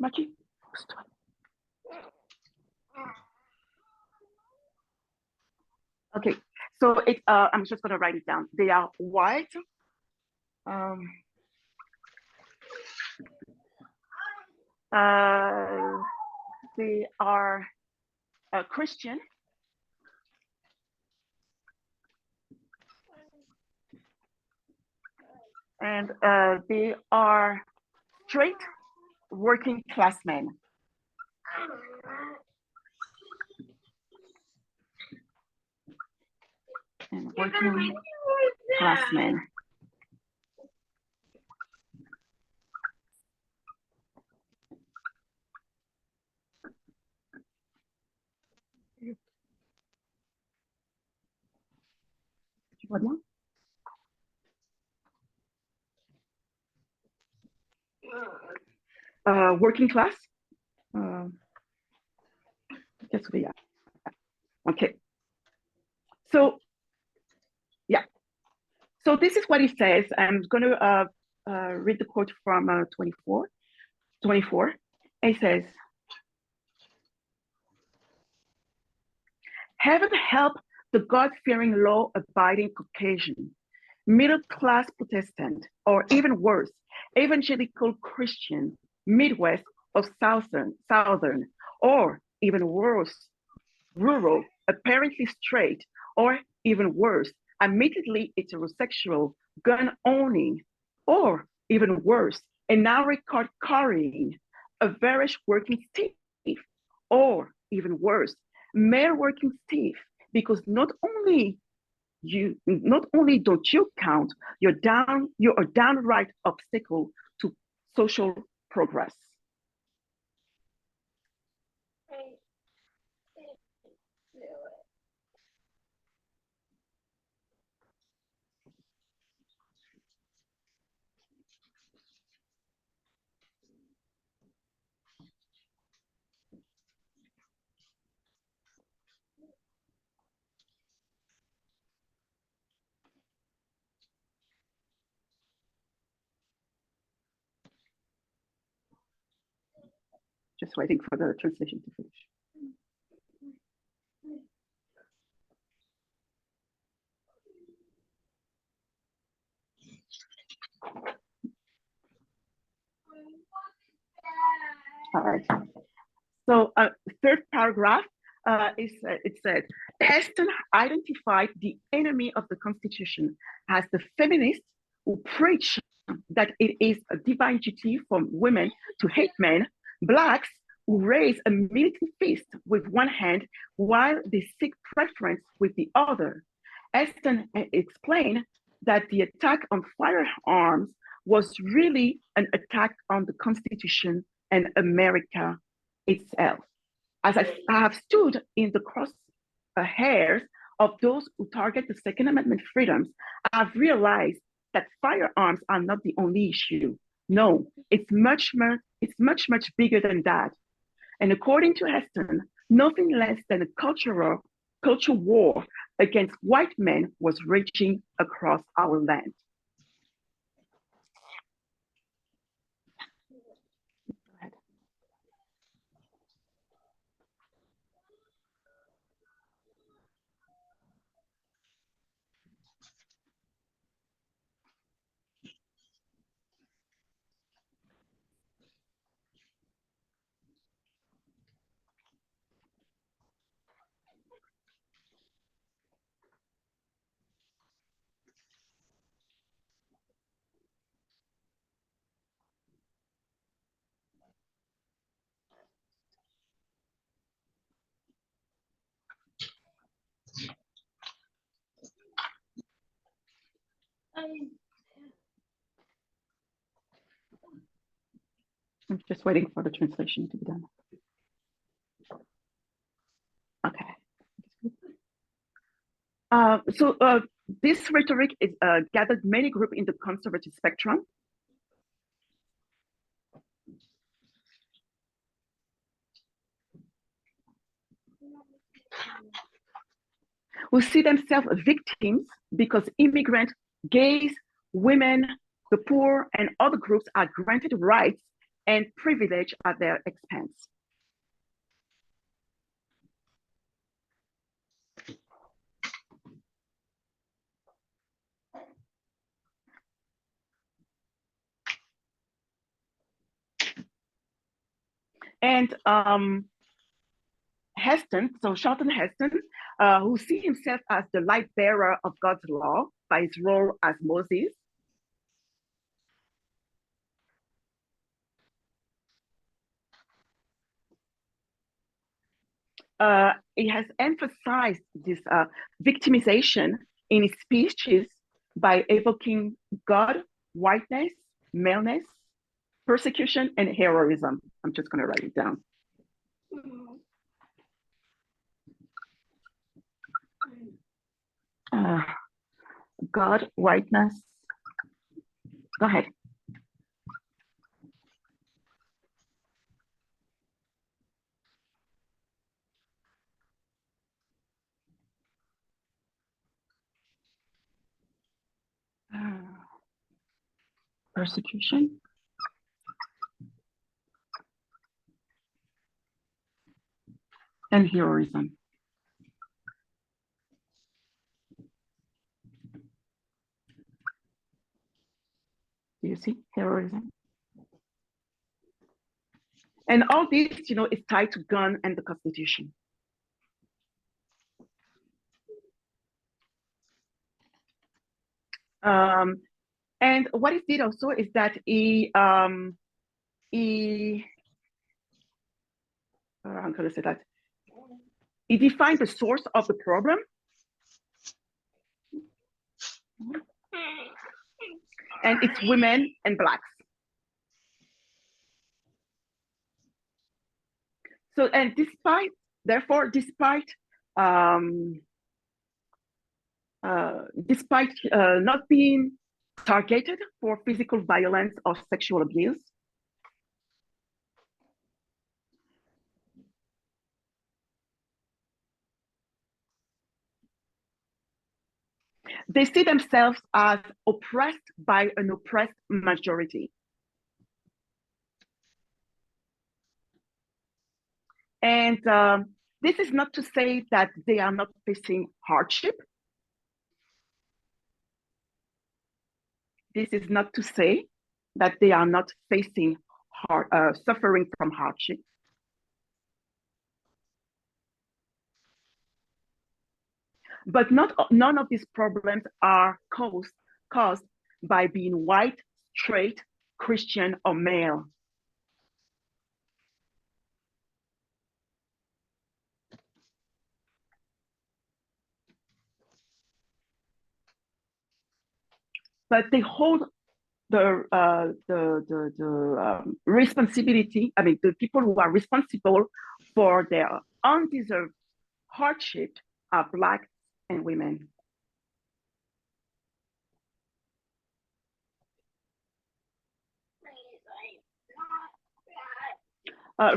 Maki? Okay, so I'm just gonna write it down. They are white, they are Christian, and they are straight working class men. And working class men. Working class. Yes, we are. Okay. So, yeah. So this is what he says. I'm going to read the quote from 24. It says, "Heaven help the God-fearing, law-abiding Caucasian, middle-class Protestant, or even worse, evangelical Christian, Midwest or Southern, or even worse, rural, apparently straight, or even worse, admittedly heterosexual, gun-owning, or even worse, a narrow card carrying, average working thief, or even worse, male working thief, because not only don't you count, you're a downright obstacle to social progress." Just waiting for the translation to finish. All right. So third paragraph, it said, Heston identified the enemy of the Constitution as the feminists who preach that it is a divine duty for women to hate men, blacks who raise a militant fist with one hand while they seek preference with the other. Heston explained that the attack on firearms was really an attack on the Constitution and America itself. As I have stood in the crosshairs of those who target the Second Amendment freedoms have realized that firearms are not the only issue. No, it's much bigger than that. And according to Heston, nothing less than a cultural war against white men was raging across our land. I'm just waiting for the translation to be done. Okay. This rhetoric is gathered many groups in the conservative spectrum. Who see themselves victims because immigrants, gays, women, the poor, and other groups are granted rights and privilege at their expense. And Heston, so Charlton Heston, who sees himself as the light bearer of God's law by his role as Moses, he has emphasized this victimization in his speeches by evoking God, whiteness, maleness, persecution, and heroism. I'm just going to write it down. God, whiteness. Go ahead. Persecution. And heroism. Do you see heroism? And all this, is tied to gun and the Constitution. And what he did also is that he I'm going to say that he defined the source of the problem. And it's women and Blacks. So, and despite not being targeted for physical violence or sexual abuse, they see themselves as oppressed by an oppressed majority. And this is not to say that they are not facing hardship. This is not to say that they are not facing suffering from hardship. But none of these problems are caused by being white, straight, Christian, or male. But they hold the responsibility. I mean, the people who are responsible for their undeserved hardship are Black, and women.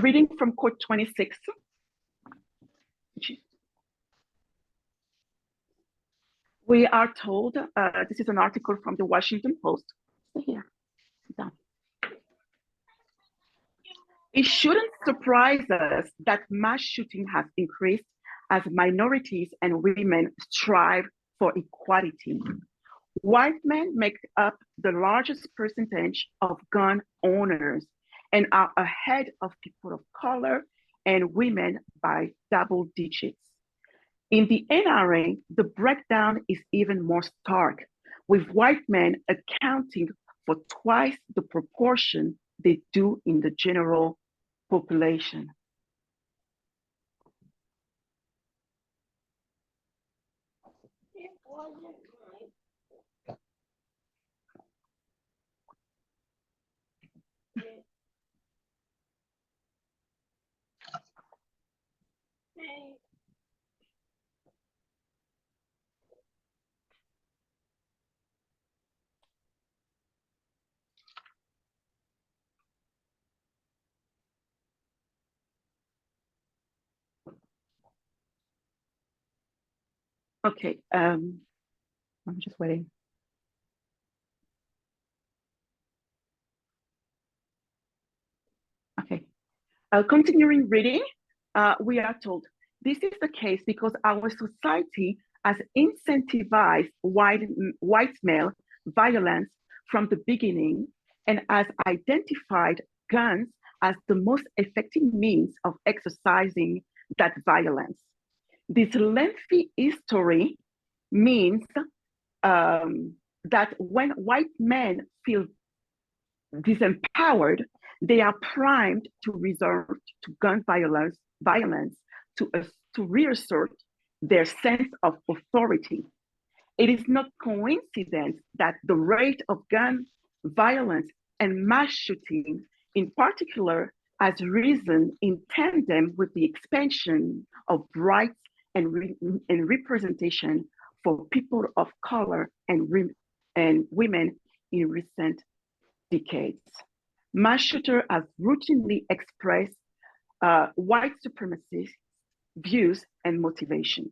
Reading from quote 26. We are told, this is an article from the Washington Post. Stay here, sit down. It shouldn't surprise us that mass shooting has increased as minorities and women strive for equality. White men make up the largest percentage of gun owners and are ahead of people of color and women by double digits. In the NRA, the breakdown is even more stark, with white men accounting for twice the proportion they do in the general population. Okay, I'm just waiting. Okay, continuing reading, we are told this is the case because our society has incentivized white male violence from the beginning and has identified guns as the most effective means of exercising that violence. This lengthy history means that when white men feel disempowered, they are primed to resort to gun violence to reassert their sense of authority. It is not coincidence that the rate of gun violence and mass shooting in particular has risen in tandem with the expansion of rights and representation for people of color and women in recent decades. Mass shooters have routinely expressed white supremacist views and motivation.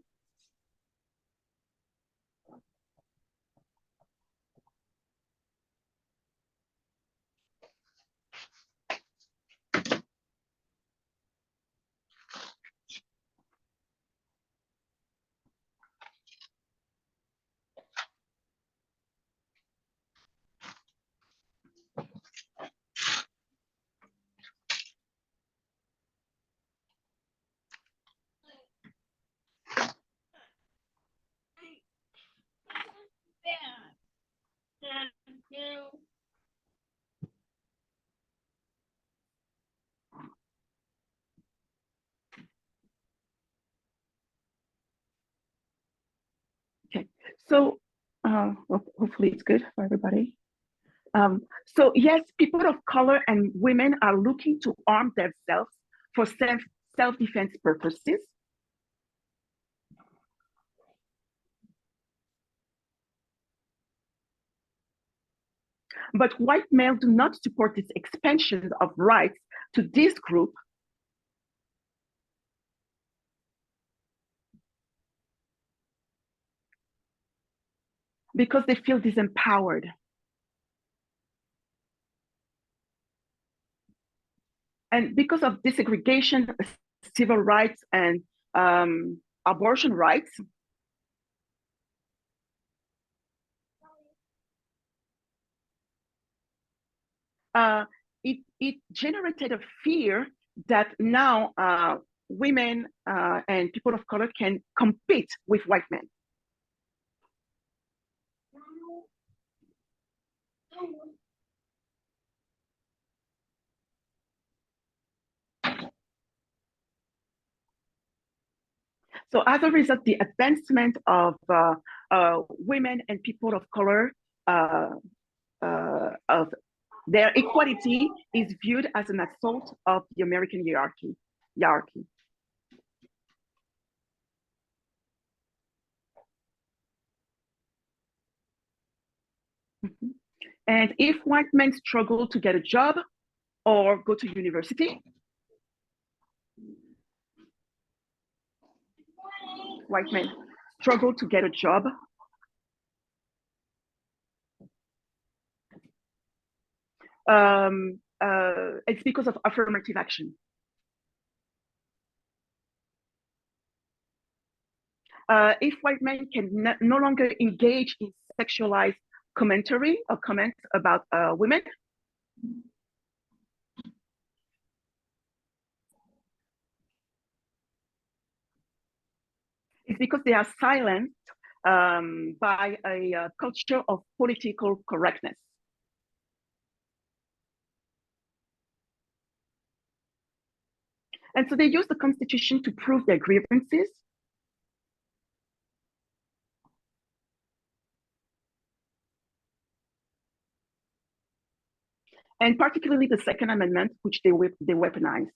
Okay, so hopefully it's good for everybody. So yes, people of color and women are looking to arm themselves for self-defense purposes. But white males do not support this expansion of rights to this group because they feel disempowered. And because of desegregation, civil rights, and abortion rights, it generated a fear that now women and people of color can compete with white men. So as a result, the advancement of women and people of color of their equality is viewed as an assault of the American hierarchy. And if white men struggle to get a job or go to university, white men struggle to get a job, it's because of affirmative action. If white men can no longer engage in sexualized commentary or comments about women, it's because they are silenced by a culture of political correctness. And so they use the Constitution to prove their grievances. And particularly the Second Amendment, which they weaponize.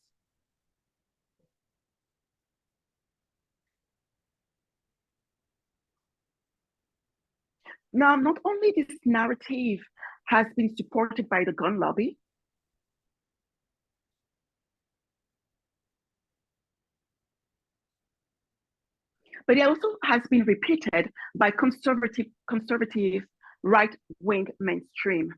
Now, not only this narrative has been supported by the gun lobby, but it also has been repeated by conservative right-wing mainstream.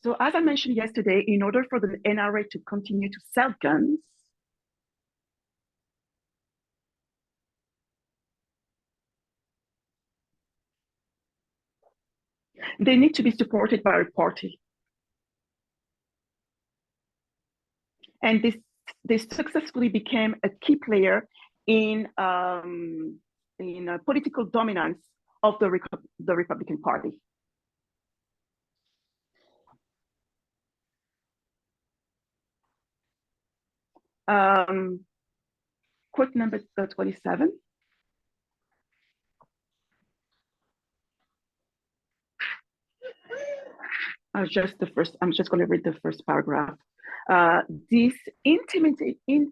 So as I mentioned yesterday, in order for the NRA to continue to sell guns, they need to be supported by a party. And they successfully became a key player in political dominance of the Republican Party. Quote number 27. I'm just going to read the first paragraph. This intimidating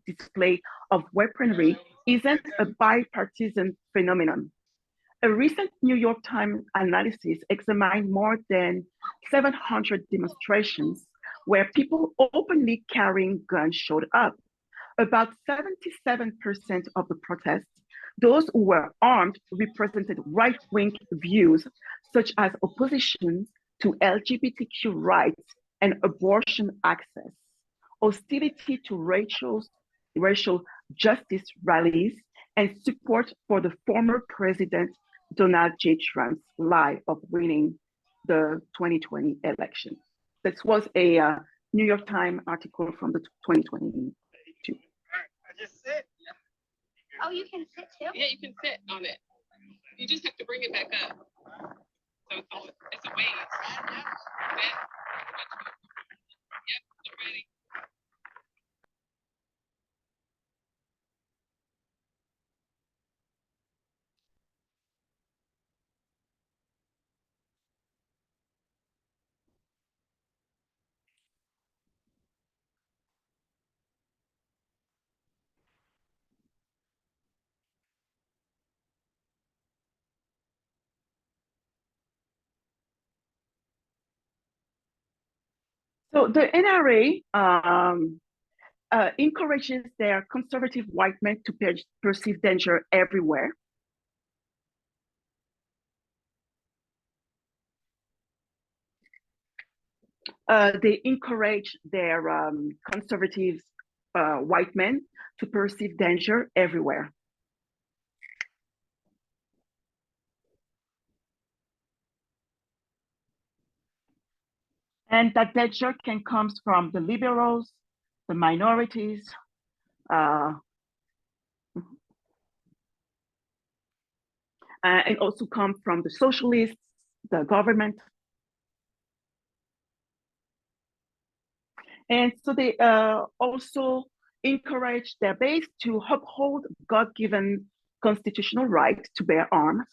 display of weaponry isn't a bipartisan phenomenon. A recent New York Times analysis examined more than 700 demonstrations where people openly carrying guns showed up. About 77% of the protests, those who were armed represented right-wing views, such as opposition to LGBTQ rights and abortion access, hostility to racial justice rallies, and support for the former president Donald J. Trump's lie of winning the 2020 election. This was a New York Times article from the 2022. Just sit. Oh, you can sit too? Yeah, you can sit on it. You just have to bring it back up. So it's a ways. Yep, I'm ready. So the NRA encourages their conservative white men to perceive danger everywhere. They encourage their conservative white men to perceive danger everywhere. And that danger can come from the liberals, the minorities, and also come from the socialists, the government. And so they also encourage their base to uphold God-given constitutional right to bear arms.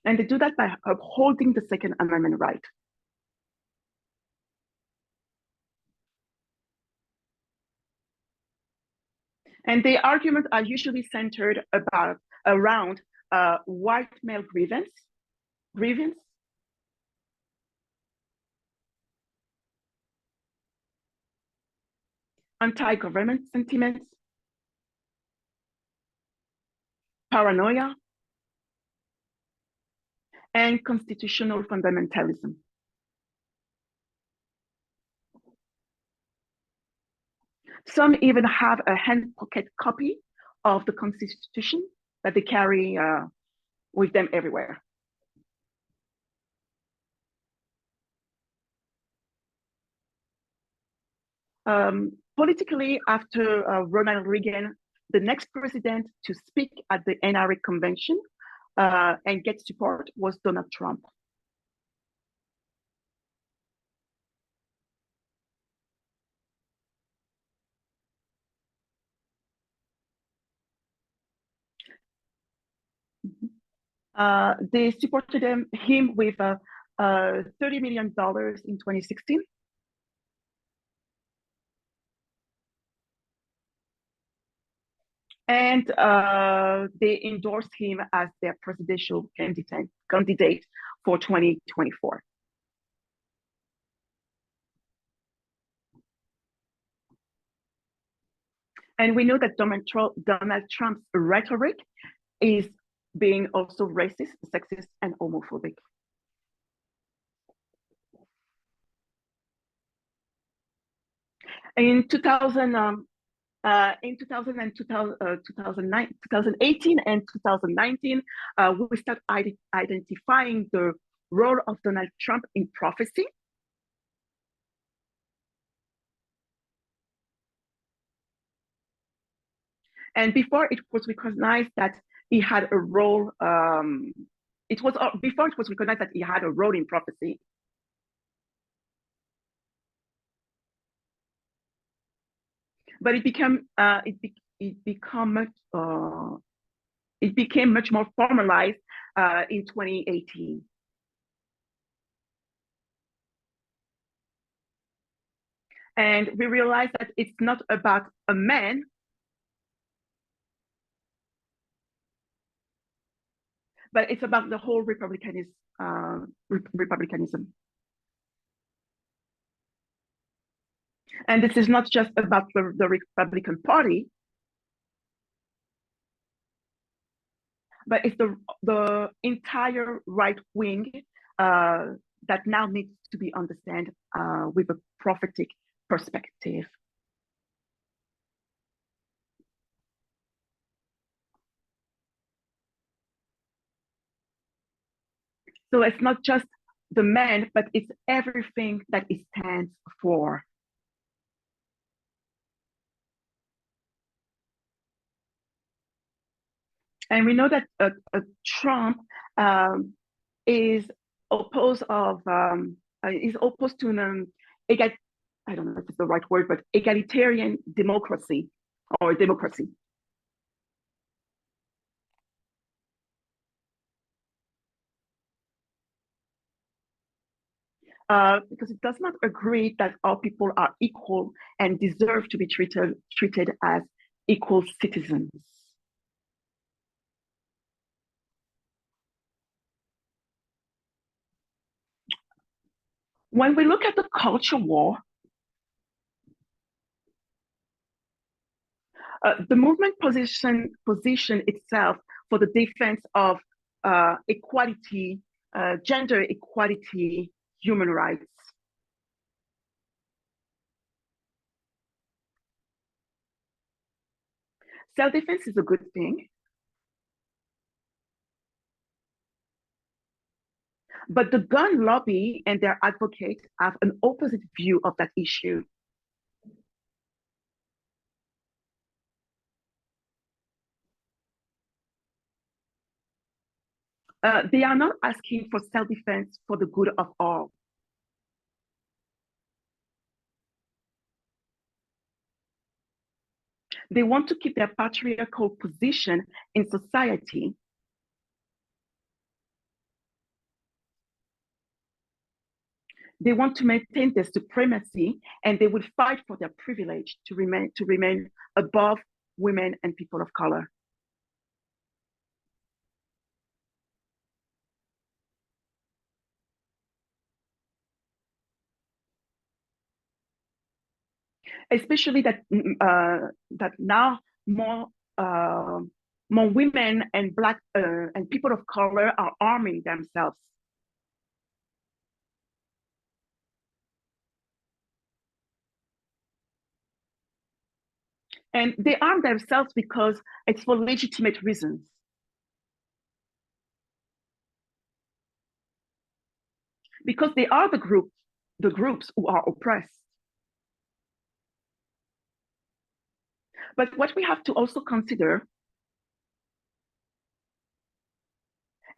And they do that by upholding the Second Amendment right. And the arguments are usually centered around white male grievance, anti-government sentiments, paranoia, and constitutional fundamentalism. Some even have a hand pocket copy of the Constitution that they carry with them everywhere. Politically, after Ronald Reagan, the next president to speak at the NRA convention and get support was Donald Trump. They supported him with $30 million in 2016. And they endorsed him as their presidential candidate for 2024. And we know that Donald Trump's rhetoric is being also racist, sexist, and homophobic. In 2018 and 2019, we start identifying the role of Donald Trump in prophecy. And before it was recognized that he had a role, before it was recognized that he had a role in prophecy. But it became much more formalized in 2018. And we realized that it's not about a man, but it's about the whole republicanism. And this is not just about the Republican Party, but it's the entire right wing that now needs to be understood with a prophetic perspective. So it's not just the man, but it's everything that it stands for. And we know that Trump is opposed to an I don't know if it's the right word, but egalitarian democracy or democracy. Because it does not agree that all people are equal and deserve to be treated as equal citizens. When we look at the culture war, the movement position itself for the defense of equality, gender equality, human rights. Self-defense is a good thing. But the gun lobby and their advocates have an opposite view of that issue. They are not asking for self-defense for the good of all. They want to keep their patriarchal position in society. They want to maintain their supremacy, and they will fight for their privilege to remain above women and people of color. Especially that now more women and Black and people of color are arming themselves. And they arm themselves because it's for legitimate reasons. Because they are the groups who are oppressed. But what we have to also consider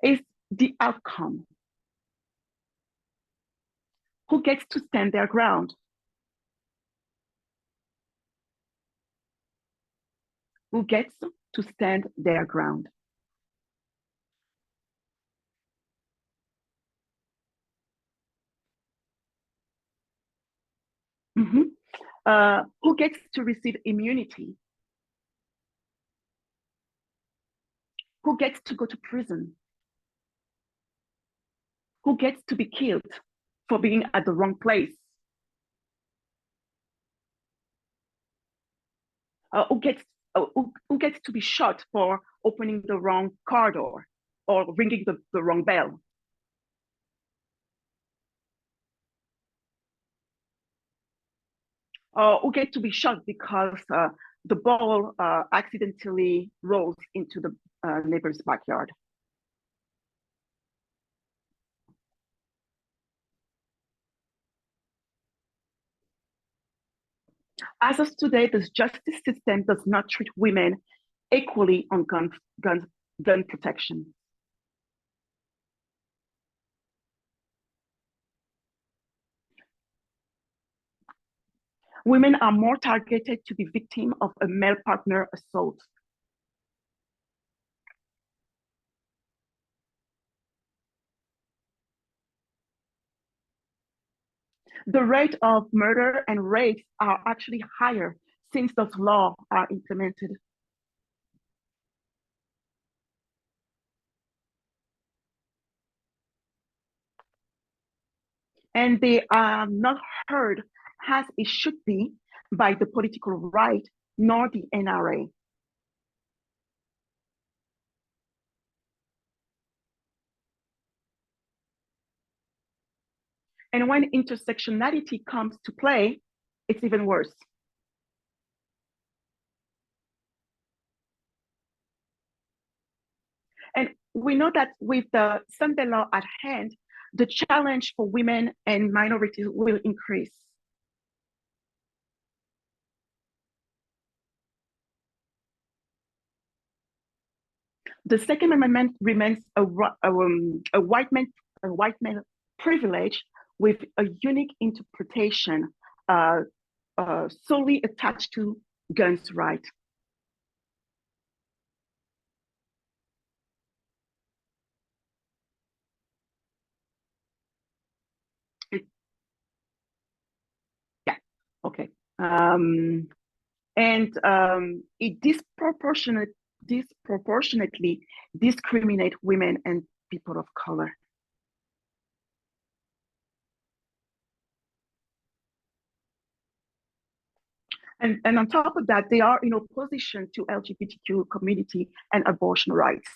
is the outcome. Who gets to stand their ground? Who gets to stand their ground? Who gets to receive immunity? Who gets to go to prison? Who gets to be killed for being at the wrong place? Who gets to be shot for opening the wrong car door or ringing the wrong bell? Who get to be shot because the ball accidentally rolls into the neighbor's backyard? As of today, the justice system does not treat women equally on gun protection. Women are more targeted to be victim of a male partner assault. The rate of murder and rapes are actually higher since those laws are implemented. And they are not heard as it should be by the political right nor the NRA. And when intersectionality comes to play, it's even worse. And we know that with the Sunday law at hand, the challenge for women and minorities will increase. The Second Amendment remains a white man privilege with a unique interpretation solely attached to guns' rights. Yeah, okay. And it disproportionately discriminate women and people of color. And on top of that, they are in opposition to LGBTQ community and abortion rights.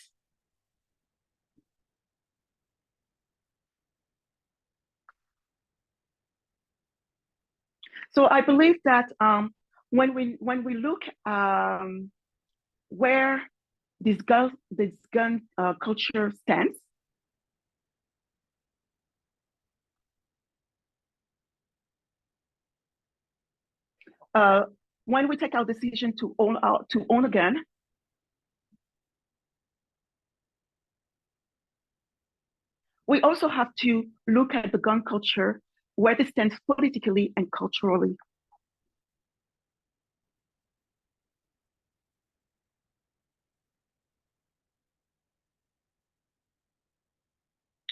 So I believe that when we look where this gun culture stands, when we take our decision to own a gun, we also have to look at the gun culture, where it stands politically and culturally.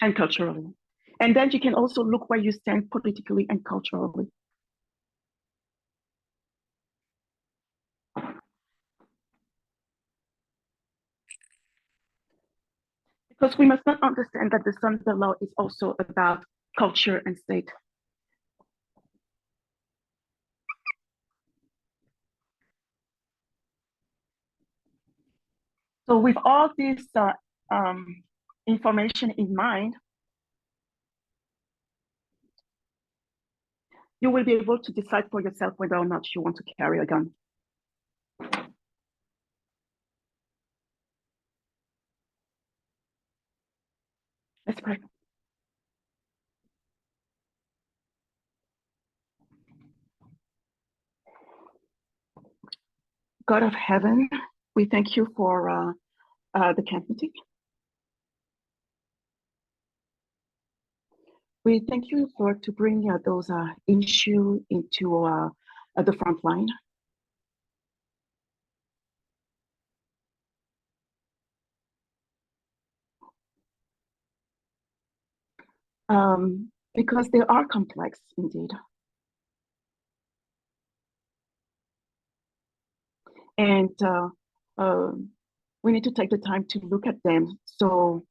And culturally. And then you can also look where you stand politically and culturally. Because we must not understand that the Sunday law is also about culture and state. So with all this information in mind, you will be able to decide for yourself whether or not you want to carry a gun. Let's pray. God of heaven, we thank you for the camp meeting. We thank you for to bring those issues into the front line. Because they are complex indeed. And we need to take the time to look at them so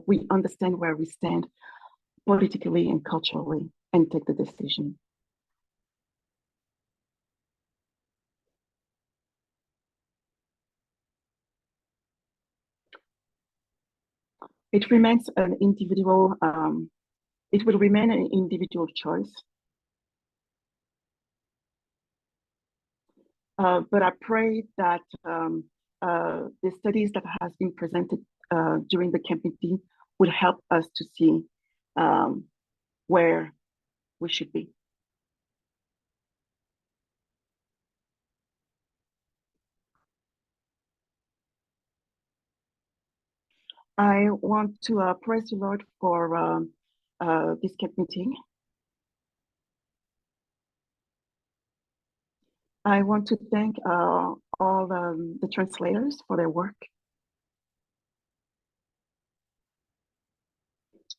we understand where we stand politically and culturally and take the decision. It remains an individual, it will remain an individual choice. But I pray that the studies that has been presented during the camp meeting will help us to see where we should be. I want to praise the Lord for this camp meeting. I want to thank all the translators for their work.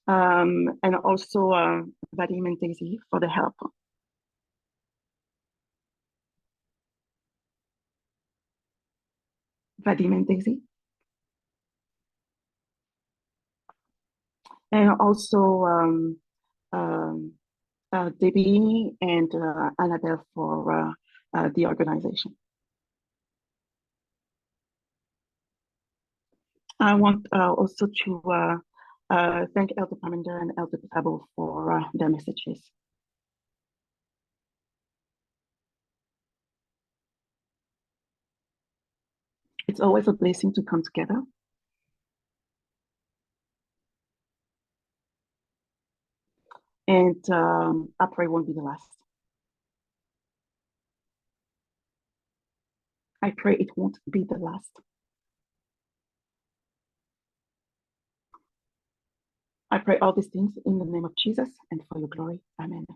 And also Vadim and Daisy for the help. Vadim and Daisy. And also Debbie and Annabelle for the organization. I want also to thank Elder Paminder and Elder Tabo for their messages. It's always a blessing to come together. And I pray it won't be the last. I pray it won't be the last. I pray all these things in the name of Jesus and for your glory. Amen.